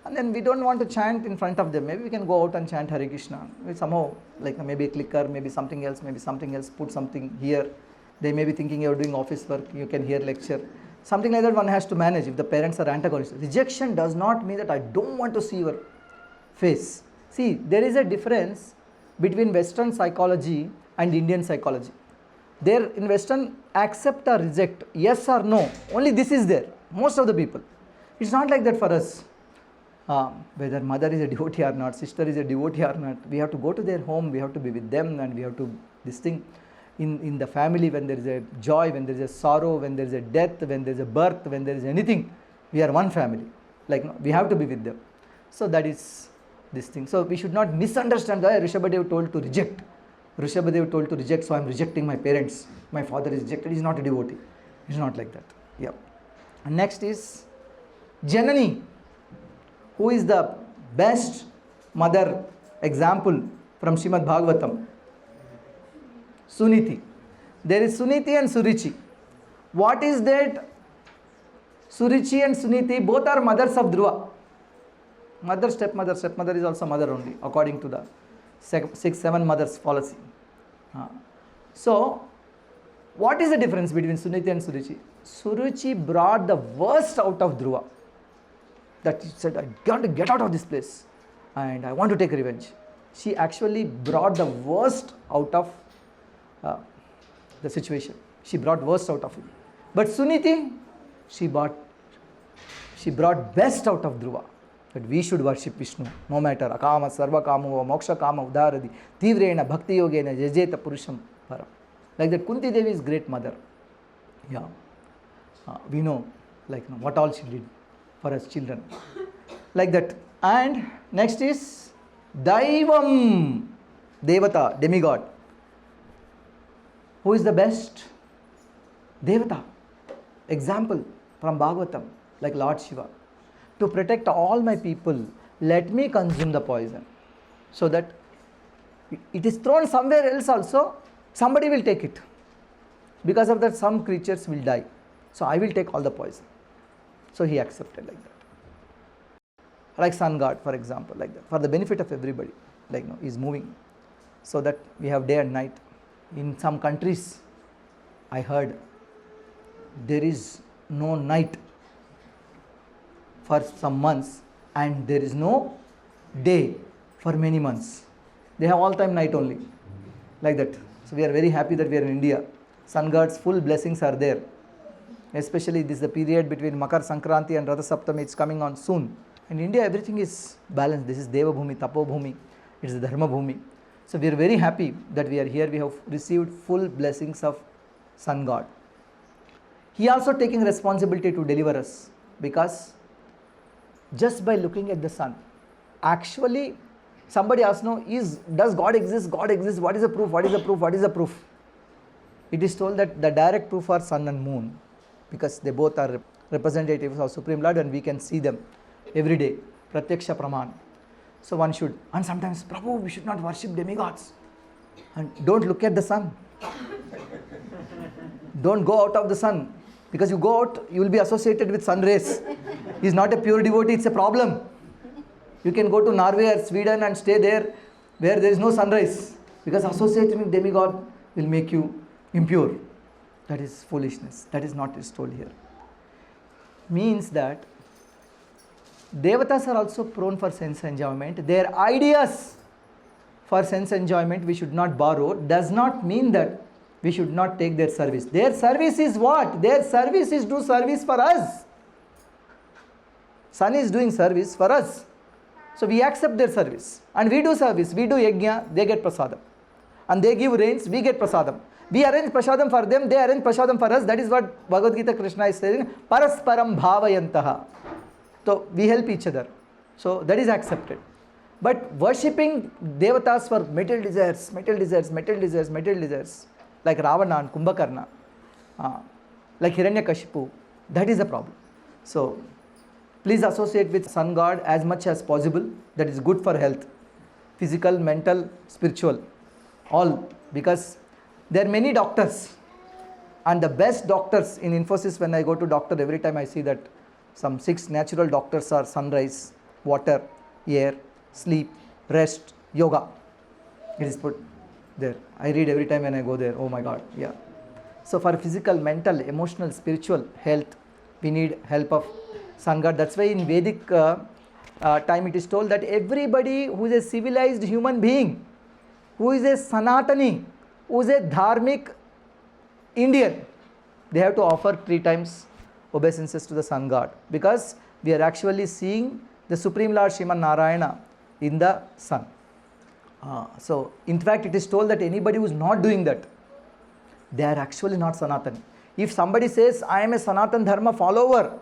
And then we don't want to chant in front of them. Maybe we can go out and chant Hare Krishna. We somehow, like maybe a clicker, maybe something else, put something here. They may be thinking you're doing office work, you can hear lecture. Something like that one has to manage if the parents are antagonists. Rejection does not mean that I don't want to see your face. See, there is a difference between Western psychology and Indian psychology. There in Western, accept or reject, yes or no, only this is there, most of the people. It's not like that for us. Whether mother is a devotee or not, sister is a devotee or not, we have to go to their home, we have to be with them, and we have to, this thing, in the family, when there is a joy, when there is a sorrow, when there is a death, when there is a birth, when there is anything, we are one family. Like, we have to be with them. So that is this thing. So we should not misunderstand that Rishabhadev told to reject. Rishabhadev told to reject, so I am rejecting my parents. My father is rejected. He is not a devotee. He is not like that. Yeah. And next is Janani, who is the best mother example from Srimad Bhagavatam. Suniti. There is Suniti and Surichi. What is that? Surichi and Suniti, both are mothers of Dhruva. Mother, stepmother. Stepmother is also mother only, according to the 6-7 mothers policy. So, what is the difference between Suniti and Suruchi? Suruchi brought the worst out of Dhruva. That she said, I got to get out of this place and I want to take revenge. She actually brought the worst out of the situation. She brought worst out of it. But Suniti, she brought best out of Dhruva. That we should worship Vishnu, no matter akama, sarva kama, moksha kama, udharadi, tivrena, bhakti yogena, jajeta purusham param. Like that, Kunti Devi is great mother. Yeah. We know, like, what all she did for us children. Like that. And next is Daivam, Devata, demigod. Who is the best? Devata. Example from Bhagavatam, like Lord Shiva. To protect all my people, let me consume the poison. So that it is thrown somewhere else also, somebody will take it. Because of that, some creatures will die. So I will take all the poison. So he accepted like that. Like sun god, for example, like that. For the benefit of everybody, like he is moving. So that we have day and night. In some countries, I heard, there is no night for some months and there is no day for many months. They have all time night only, like that. So we are very happy that we are in India. Sun God's full blessings are there. Especially this is the period between Makar Sankranti and Ratha Saptami, it's coming on soon. In India everything is balanced. This is Deva Bhumi, Tapo Bhumi, it is the Dharma Bhumi. So we are very happy that we are here. We have received full blessings of Sun God. He also taking responsibility to deliver us, because just by looking at the sun, actually somebody asked, no, does God exist? God exists. What is the proof? What is the proof? What is the proof? It is told that the direct proof are sun and moon, because they both are representatives of Supreme Lord and we can see them every day. Pratyaksha Praman. So one should, and sometimes, Prabhu, we should not worship demigods. And don't look at the sun. Don't go out of the sun. Because you go out, you will be associated with sun rays. He is not a pure devotee, it's a problem. You can go to Norway or Sweden and stay there where there is no sunrise. Because associating with demigod will make you impure. That is foolishness. That is not told here. Means that Devatas are also prone for sense enjoyment. Their ideas for sense enjoyment we should not borrow. Does not mean that we should not take their service. Their service is what? Their service is do service for us. Sun is doing service for us. So we accept their service. And we do service. We do yajna, they get prasadam. And they give rains, we get prasadam. We arrange prasadam for them, they arrange prasadam for us. That is what Bhagavad Gita Krishna is saying. Parasparam bhavayantaha. So we help each other. So that is accepted. But worshipping devatas for material desires, like Ravana and Kumbhakarna, like Hiranyakashipu, that is the problem. So please associate with sun god as much as possible. That is good for health, physical, mental, spiritual, all. Because there are many doctors, and the best doctors in Infosys, when I go to doctor, every time I see that some 6 natural doctors are sunrise, water, air, sleep, rest, yoga. It is put there. I read every time when I go there. Oh my God, yeah. So for physical, mental, emotional, spiritual health, we need help of sun god. That's why in Vedic time it is told that everybody who is a civilized human being, who is a Sanatani, who is a Dharmic Indian, they have to offer 3 times obeisances to the sun god, because we are actually seeing the Supreme Lord Sriman Narayana in the sun. So in fact it is told that anybody who is not doing that, they are actually not Sanatani. If somebody says, I am a Sanatan Dharma follower,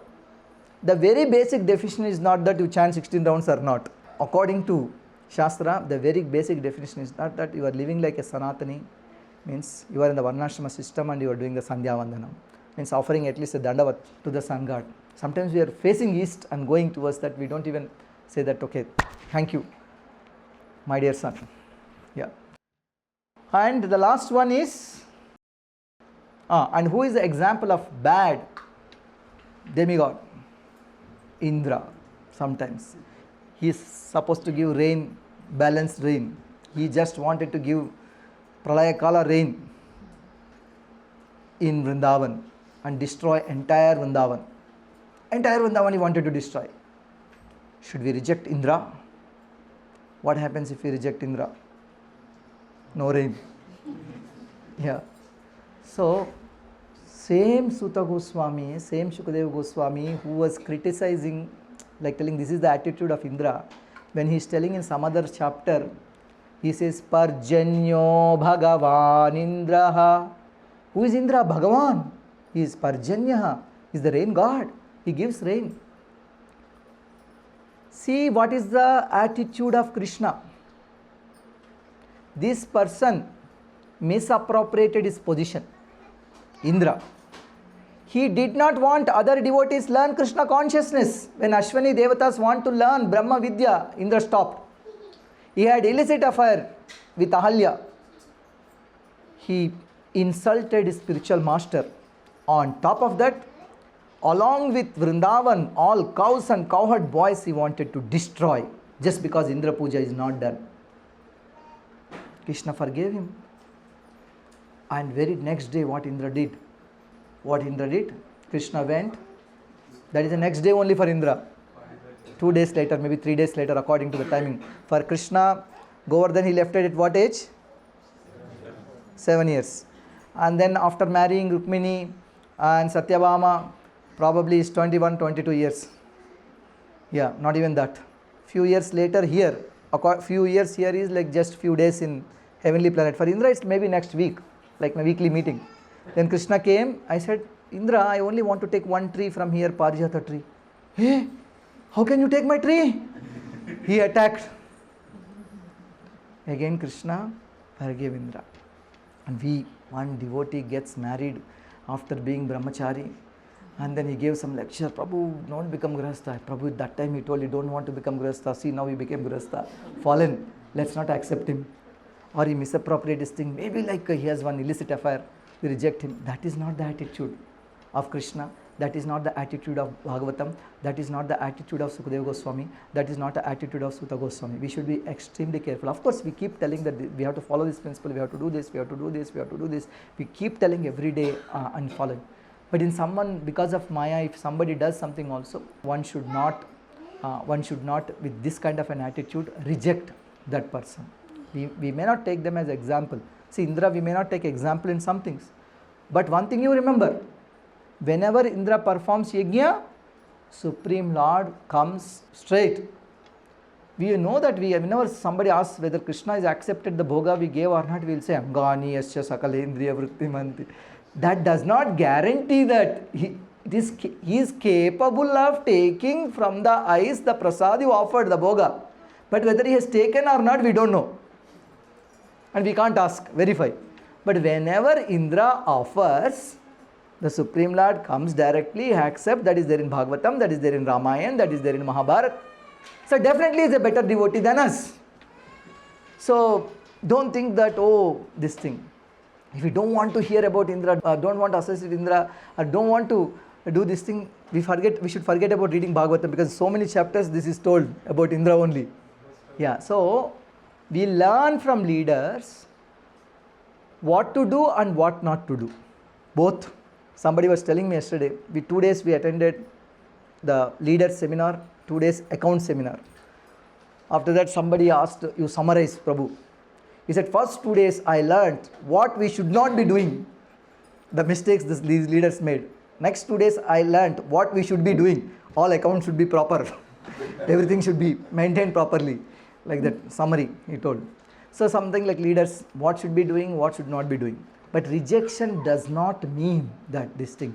the very basic definition is not that you chant 16 rounds or not. According to Shastra, the very basic definition is not that you are living like a Sanatani, means you are in the Varnashrama system and you are doing the Sandhya Vandanam, means offering at least a Dandavat to the sun god. Sometimes we are facing east and going towards that, we don't even say that, okay, thank you, my dear son. Yeah. And the last one is, and who is the example of bad demigod? Indra. Sometimes He is supposed to give rain, balanced rain. He just wanted to give Pralayakala rain in Vrindavan and destroy entire Vrindavan. Entire Vrindavan he wanted to destroy. Should we reject Indra? What happens if we reject Indra? No rain. Yeah. So, same Sutta Goswami, same Shukadeva Goswami who was criticizing, like telling this is the attitude of Indra, when he is telling in some other chapter, he says, Parjanyo Bhagavan Indraha. Who is Indra? Bhagavan. He is Parjanyaha. He is the rain god. He gives rain. See what is the attitude of Krishna. This person misappropriated his position. Indra. He did not want other devotees learn Krishna consciousness. When Ashwani Devatas want to learn Brahma Vidya, Indra stopped. He had illicit affair with Ahalya. He insulted his spiritual master. On top of that, along with Vrindavan, all cows and cowherd boys he wanted to destroy just because Indra Puja is not done. Krishna forgave him. And very next day what Indra did? What Indra did? Krishna went. That is the next day only for Indra. 2 days later, maybe 3 days later according to the timing. For Krishna, Govardhan he left it at what age? 7 years. And then after marrying Rukmini and Satyabhama, probably is 21, 22 years. Yeah, not even that. Few years later here, few years here is like just few days in heavenly planet. For Indra it's maybe next week, like my weekly meeting. Then Krishna came, I said, Indra, I only want to take one tree from here, Parijata tree. Hey, how can you take my tree? He attacked. Again Krishna forgave Indra. And one devotee gets married after being brahmachari. And then he gave some lecture, Prabhu, don't become Grihastha. Prabhu, that time he told you don't want to become Grihastha. See, now he became Grihastha. Fallen. Let's not accept him. Or he misappropriated this thing. Maybe like he has one illicit affair. We reject him. That is not the attitude of Krishna. That is not the attitude of Bhagavatam. That is not the attitude of Sukadeva Goswami. That is not the attitude of Sutta Goswami. We should be extremely careful. Of course, we keep telling that we have to follow this principle. We have to do this. We have to do this. We have to do this. We keep telling every day and following. But in someone, because of Maya, if somebody does something also, one should not with this kind of an attitude reject that person. We may not take them as example. See, Indra, we may not take example in some things. But one thing you remember, whenever Indra performs yajna, Supreme Lord comes straight. We know that whenever somebody asks whether Krishna is accepted the bhoga we gave or not, we will say, Angani yasya sakalendriya vrittimanti. That does not guarantee that he is capable of taking from the eyes the prasad you offered, the bhoga. But whether he has taken or not, we don't know. And we can't ask, verify. But whenever Indra offers, the Supreme Lord comes directly, accepts. That is there in Bhagavatam, that is there in Ramayana, that is there in Mahabharata. So definitely he is a better devotee than us. So don't think that, oh, this thing. If we don't want to hear about Indra, don't want to associate Indra, or don't want to do this thing, we should forget about reading Bhagavatam, because so many chapters this is told about Indra only. Yeah, so we learn from leaders what to do and what not to do. Both. Somebody was telling me yesterday, 2 days we attended the leaders seminar, 2 days account seminar. After that somebody asked, you summarize, Prabhu. He said, first 2 days I learnt what we should not be doing, the mistakes these leaders made. Next 2 days I learnt what we should be doing. All accounts should be proper. Everything should be maintained properly. Like that summary he told. So something like leaders, what should be doing, what should not be doing. But rejection does not mean that this thing.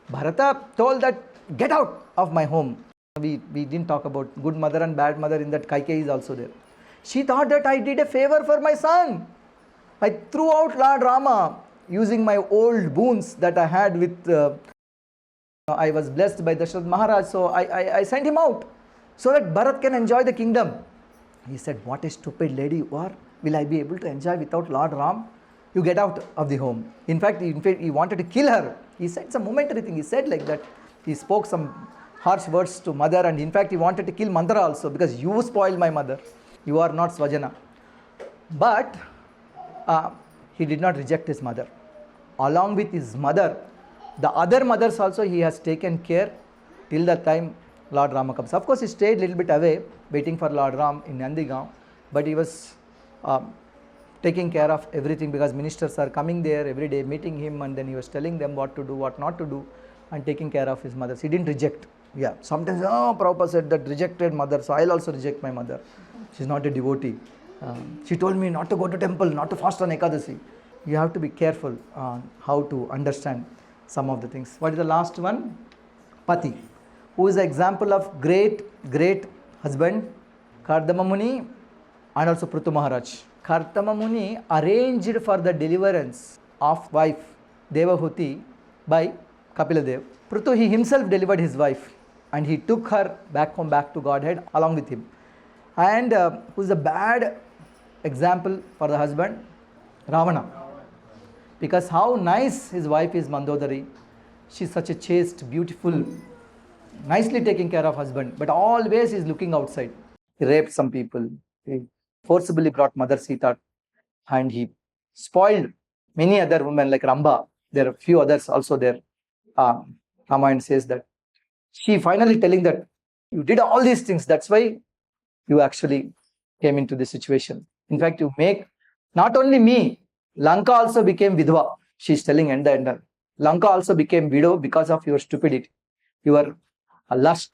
Bharata told that, get out of my home. We didn't talk about good mother and bad mother, in that Kaikeyi is also there. She thought that I did a favor for my son. I threw out Lord Rama using my old boons that I had with, I was blessed by Dashrath Maharaj, so I sent him out so that Bharat can enjoy the kingdom. He said, what a stupid lady you are. Will I be able to enjoy without Lord Ram? You get out of the home. In fact, he wanted to kill her. He said some momentary thing. He said like that. He spoke some harsh words to mother, and in fact he wanted to kill Mandara also because you spoiled my mother. You are not Swajana. But he did not reject his mother. Along with his mother, the other mothers also he has taken care till the time Lord Rama comes. Of course, he stayed a little bit away, waiting for Lord Ram in Nandigaon, but he was taking care of everything because ministers are coming there every day, meeting him, and then he was telling them what to do, what not to do, and taking care of his mothers. He didn't reject. Yeah, sometimes, Prabhupada said that rejected mother, so I'll also reject my mother. She's not a devotee. She told me not to go to temple, not to fast on Ekadasi. You have to be careful on how to understand some of the things. What is the last one? Pati, who is the example of great husband, Kardama Muni and also Prithu Maharaj. Kardama Muni arranged for the deliverance of wife Devahuti by Kapila Dev. Prithu, he himself delivered his wife and he took her back to Godhead along with him. And who is a bad example for the husband? Ravana. Because how nice his wife is, Mandodari. She's such a chaste, beautiful, nicely taking care of husband, but always is looking outside. He raped some people. He forcibly brought Mother Sita, and he spoiled many other women like Ramba. There are a few others also there. Ramayana says that she finally telling that you did all these things, that's why you actually came into this situation. In fact, you make not only me, Lanka also became Vidva. She's telling end the end. Lanka also became widow because of your stupidity. Your lust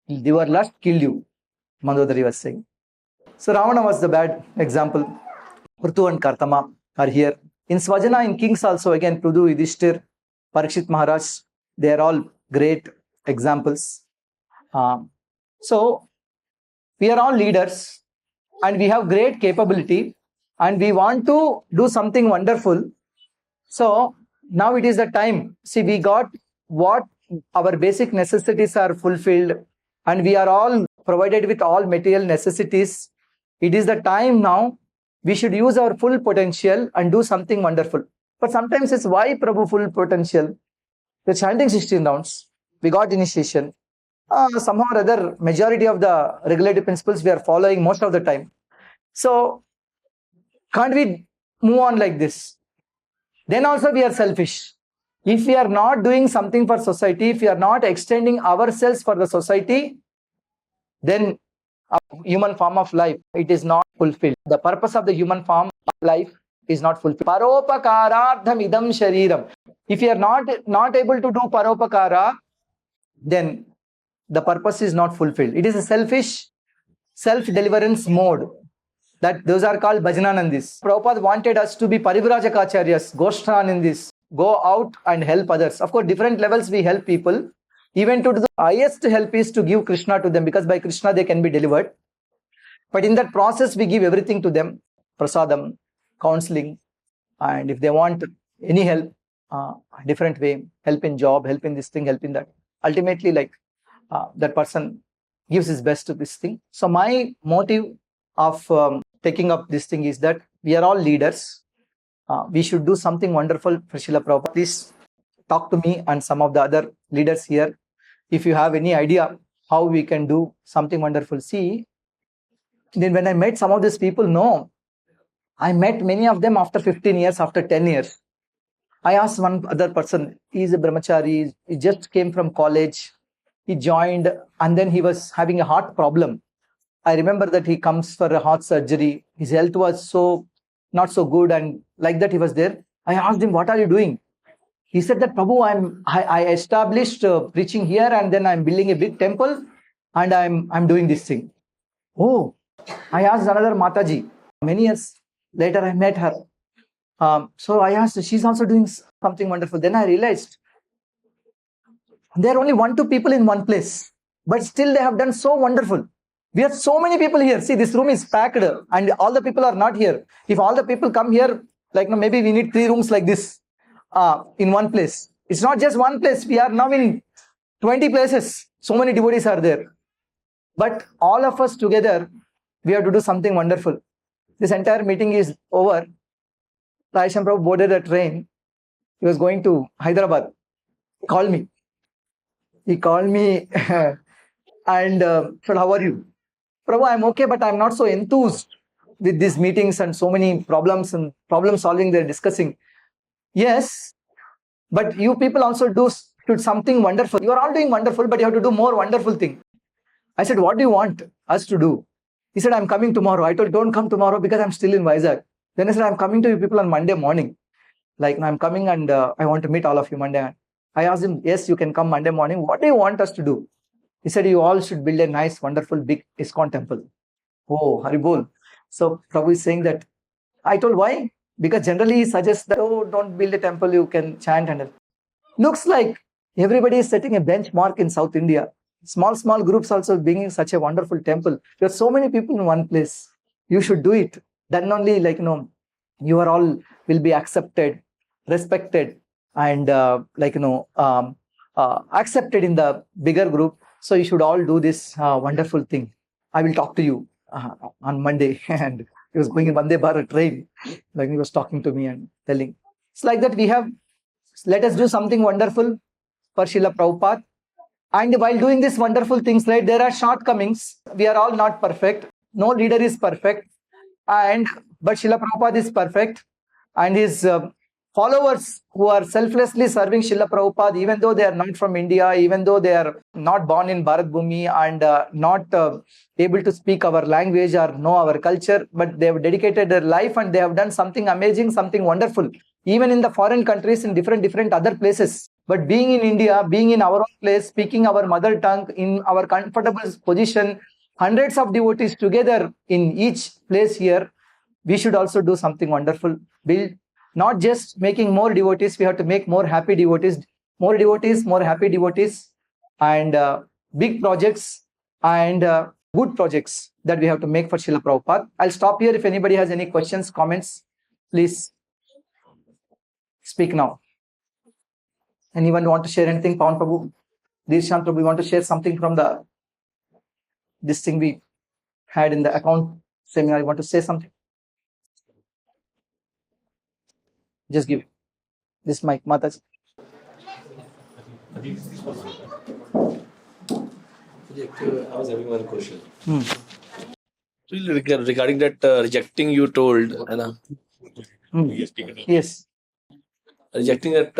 killed you, Mandodari was saying. So Ravana was the bad example. Prithu and Kartama are here. In Swajana, in Kings also, again, Prithu, Yudhishthir, Parikshit Maharaj, they are all great examples. So, we are all leaders and we have great capability and we want to do something wonderful. So, now it is the time. See, we got what our basic necessities are fulfilled and we are all provided with all material necessities. It is the time now we should use our full potential and do something wonderful. But sometimes it's why Prabhu full potential? We're chanting 16 rounds. We got initiation. Somehow or other, majority of the regulative principles we are following most of the time. So, can't we move on like this? Then also we are selfish. If we are not doing something for society, if we are not extending ourselves for the society, then our human form of life, it is not fulfilled. The purpose of the human form of life is not fulfilled. Paropakarardham idam shariram. If you are not able to do paropakara, then the purpose is not fulfilled. It is a selfish, self-deliverance mode. Those are called bhajananandis. Prabhupada wanted us to be parivrajakacharyas, goshtanandis, go out and help others. Of course, different levels we help people. Even to the highest help is to give Krishna to them, because by Krishna they can be delivered. But in that process, we give everything to them. Prasadam, counseling, and if they want any help, different way, help in job, help in this thing, help in that. Ultimately, that person gives his best to this thing. So my motive of taking up this thing is that we are all leaders. We should do something wonderful for Srila Prabhupada. Please talk to me and some of the other leaders here. If you have any idea how we can do something wonderful. See, then when I met some of these people, no, I met many of them after 15 years, after 10 years. I asked one other person, he is a brahmachari, he just came from college, he joined and then he was having a heart problem. I remember that he comes for a heart surgery, his health was not so good, and like that he was there. I asked him, what are you doing? He said that, Prabhu, I established preaching here and then I'm building a big temple and I'm doing this thing. Oh, I asked another Mataji. Many years later I met her. So I asked, she's also doing something wonderful. Then I realized there are only 1-2 people in one place, but still they have done so wonderful. We have so many people here. See, this room is packed and all the people are not here. If all the people come here, maybe we need 3 rooms like this in one place. It's not just one place. We are now in 20 places. So many devotees are there. But all of us together, we have to do something wonderful. This entire meeting is over. Raisham Prabhu boarded a train. He was going to Hyderabad. He called me. He called me and said, "How are you?" "Prabhu, I'm okay, but I'm not so enthused with these meetings and so many problems and problem solving they're discussing." "Yes, but you people also do something wonderful. You are all doing wonderful, but you have to do more wonderful thing." I said, "What do you want us to do?" He said, "I'm coming tomorrow." I told, "Don't come tomorrow because I'm still in Vizag." Then I said, "I'm coming to you people on Monday morning. Like, I'm coming and I want to meet all of you Monday." I asked him, "Yes, you can come Monday morning. What do you want us to do?" He said, "You all should build a nice, wonderful, big ISKCON temple." Oh, Haribol. So Prabhu is saying that. I told, "Why?" Because generally he suggests that, "Oh, don't build a temple, you can chant." And looks like everybody is setting a benchmark in South India. Small groups also being such a wonderful temple. There are so many people in one place. You should do it. Then only, you are all will be accepted, respected, and accepted in the bigger group. So you should all do this wonderful thing. I will talk to you on Monday." And he was going in Vande Bharat train. Like, he was talking to me and telling. It's like that let us do something wonderful for Srila Prabhupada. And while doing these wonderful things, right, there are shortcomings. We are all not perfect. No leader is perfect. But Srila Prabhupada is perfect. And his followers who are selflessly serving Srila Prabhupada, even though they are not from India, even though they are not born in Bharat Bhumi and not able to speak our language or know our culture, but they have dedicated their life and they have done something amazing, something wonderful, even in the foreign countries, in different other places. But being in India, being in our own place, speaking our mother tongue, in our comfortable position, hundreds of devotees together in each place here, we should also do something wonderful. Build, not just making more devotees, we have to make more happy devotees, more happy devotees, and big projects and good projects that we have to make for Srila Prabhupada. I'll stop here. If anybody has any questions, comments, please speak now. Anyone want to share anything? Pawan Prabhu, Dirshant Prabhu, you want to share something from this thing we had in the account seminar? You want to say something? Just give this mic, Mataji. I was having one question. So regarding that rejecting, you told, Yes. Rejecting that,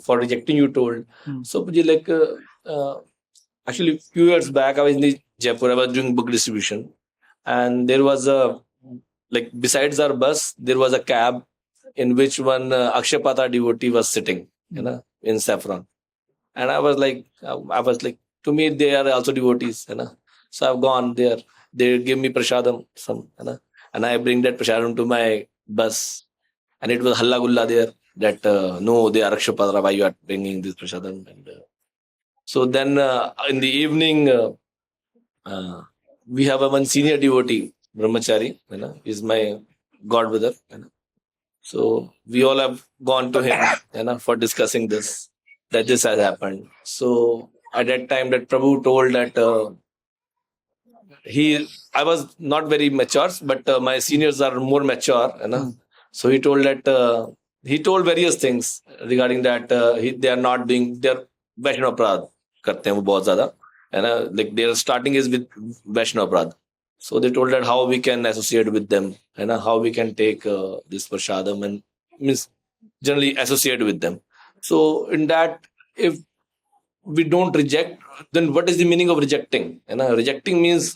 for rejecting, you told. So, actually, few years back, I was in Jaipur. I was doing book distribution, and there was besides our bus, there was a cab in which one Akshapata devotee was sitting, in saffron, and I was like, to me, they are also devotees, So I've gone there. They give me prasadam, and I bring that prasadam to my bus, and it was halla gulla there that no, they are Akshapatra, why you are bringing this prasadam? And so then in the evening, we have one senior devotee, Brahmachari, is my godbrother. So we all have gone to him, for discussing this, that this has happened. So at that time, that Prabhu told that I was not very mature, but my seniors are more mature, So he told that he told various things regarding that they are not doing their Vaishnava Prad karte hain wo bahut zyada, like their starting is with Vaishnava Prad. So they told that how we can associate with them, how we can take this prasadam and means generally associate with them. So in that, if we don't reject, then what is the meaning of rejecting? Rejecting means,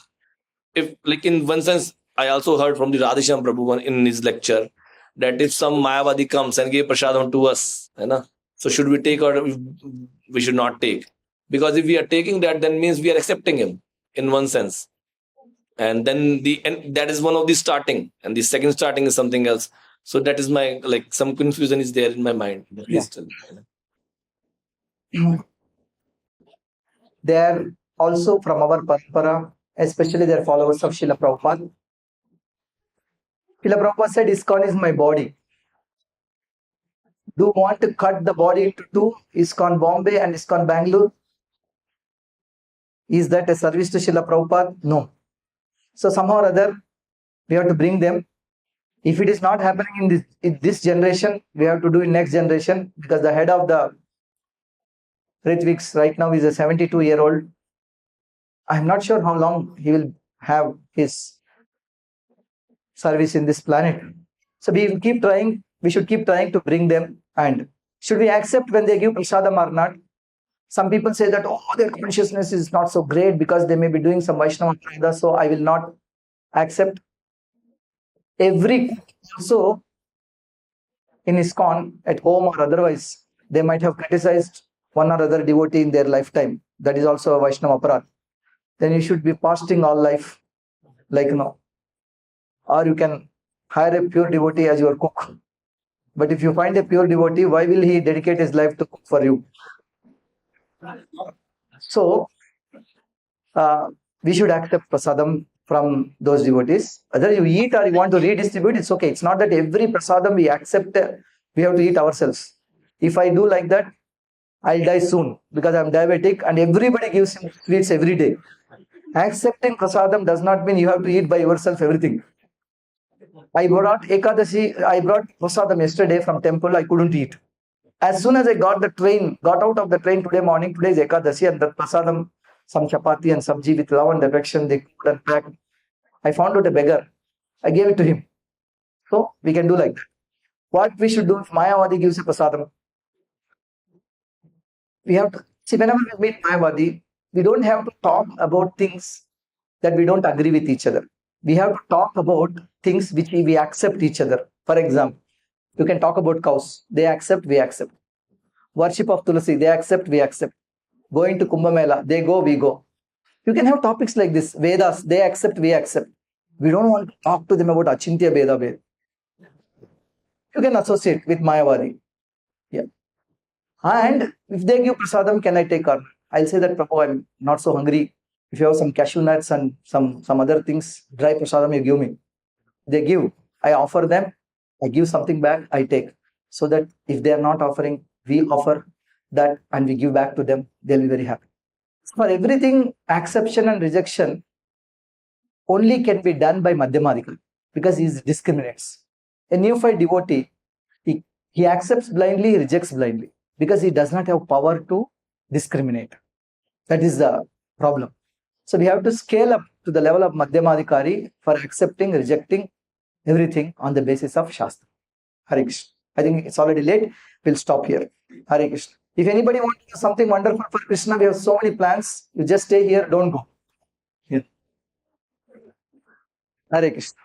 if like in one sense, I also heard from the Radhesham Prabhu in his lecture that if some Mayavadi comes and give prasadam to us, so should we take or we should not take? Because if we are taking that, then means we are accepting him in one sense. And then that is one of the starting, and the second starting is something else. So that is my, some confusion is there in my mind. Yeah. They are also from our parampara, especially they are followers of Srila Prabhupada. Srila Prabhupada said, ISKCON is my body. Do you want to cut the body into two, ISKCON Bombay and ISKCON Bangalore? Is that a service to Srila Prabhupada? No. So somehow or other, we have to bring them. If it is not happening in this generation, we have to do in next generation, because the head of the Ritvik's right now is a 72-year-old. I'm not sure how long he will have his service in this planet. So we will keep trying. We should keep trying to bring them. And should we accept when they give prasadam or not? Some people say that, oh, their consciousness is not so great because they may be doing some Vaishnava Prada, so I will not accept. Every also in ISKCON, at home or otherwise, they might have criticized one or other devotee in their lifetime. That is also a Vaishnava Prada. Then you should be fasting all life, like or you can hire a pure devotee as your cook. But if you find a pure devotee, why will he dedicate his life to cook for you? So, we should accept prasadam from those devotees. Whether you eat or you want to redistribute, it's okay. It's not that every prasadam we accept, we have to eat ourselves. If I do like that, I'll die soon because I'm diabetic and everybody gives him sweets every day. Accepting prasadam does not mean you have to eat by yourself everything. I brought prasadam yesterday from temple, I couldn't eat. As soon as I got out of the train today morning, today is Ekadashi, and that prasadam, some chapati and sabji with love and affection, they cooked and packed. I found out a beggar. I gave it to him. So we can do like that. What we should do if Mayavadi gives a prasadam? We have to see, whenever we meet Mayavadi, we don't have to talk about things that we don't agree with each other. We have to talk about things which we accept each other. For example, you can talk about cows. They accept, we accept. Worship of Tulasi, they accept, we accept. Going to Kumbh Mela, they go, we go. You can have topics like this. Vedas, they accept, we accept. We don't want to talk to them about Achintya Veda Ved. You can associate with Mayavadi. Yeah. And if they give prasadam, can I take or not? I'll say that, Prabhu, I'm not so hungry. If you have some cashew nuts and some other things, dry prasadam, you give me. They give. I offer them. I give something back. I take. So that if they are not offering, we offer that and we give back to them. They'll be very happy. For everything, acceptation and rejection only can be done by Madhyamadika because he discriminates. A neophyte devotee, he accepts blindly, he rejects blindly because he does not have power to discriminate. That is the problem. So we have to scale up to the level of Madhyamadikari for accepting, rejecting everything on the basis of Shastra. Hare Krishna. I think it's already late. We'll stop here. Hare Krishna. If anybody wants to do something wonderful for Krishna, we have so many plans. You just stay here, don't go. Yeah. Hare Krishna.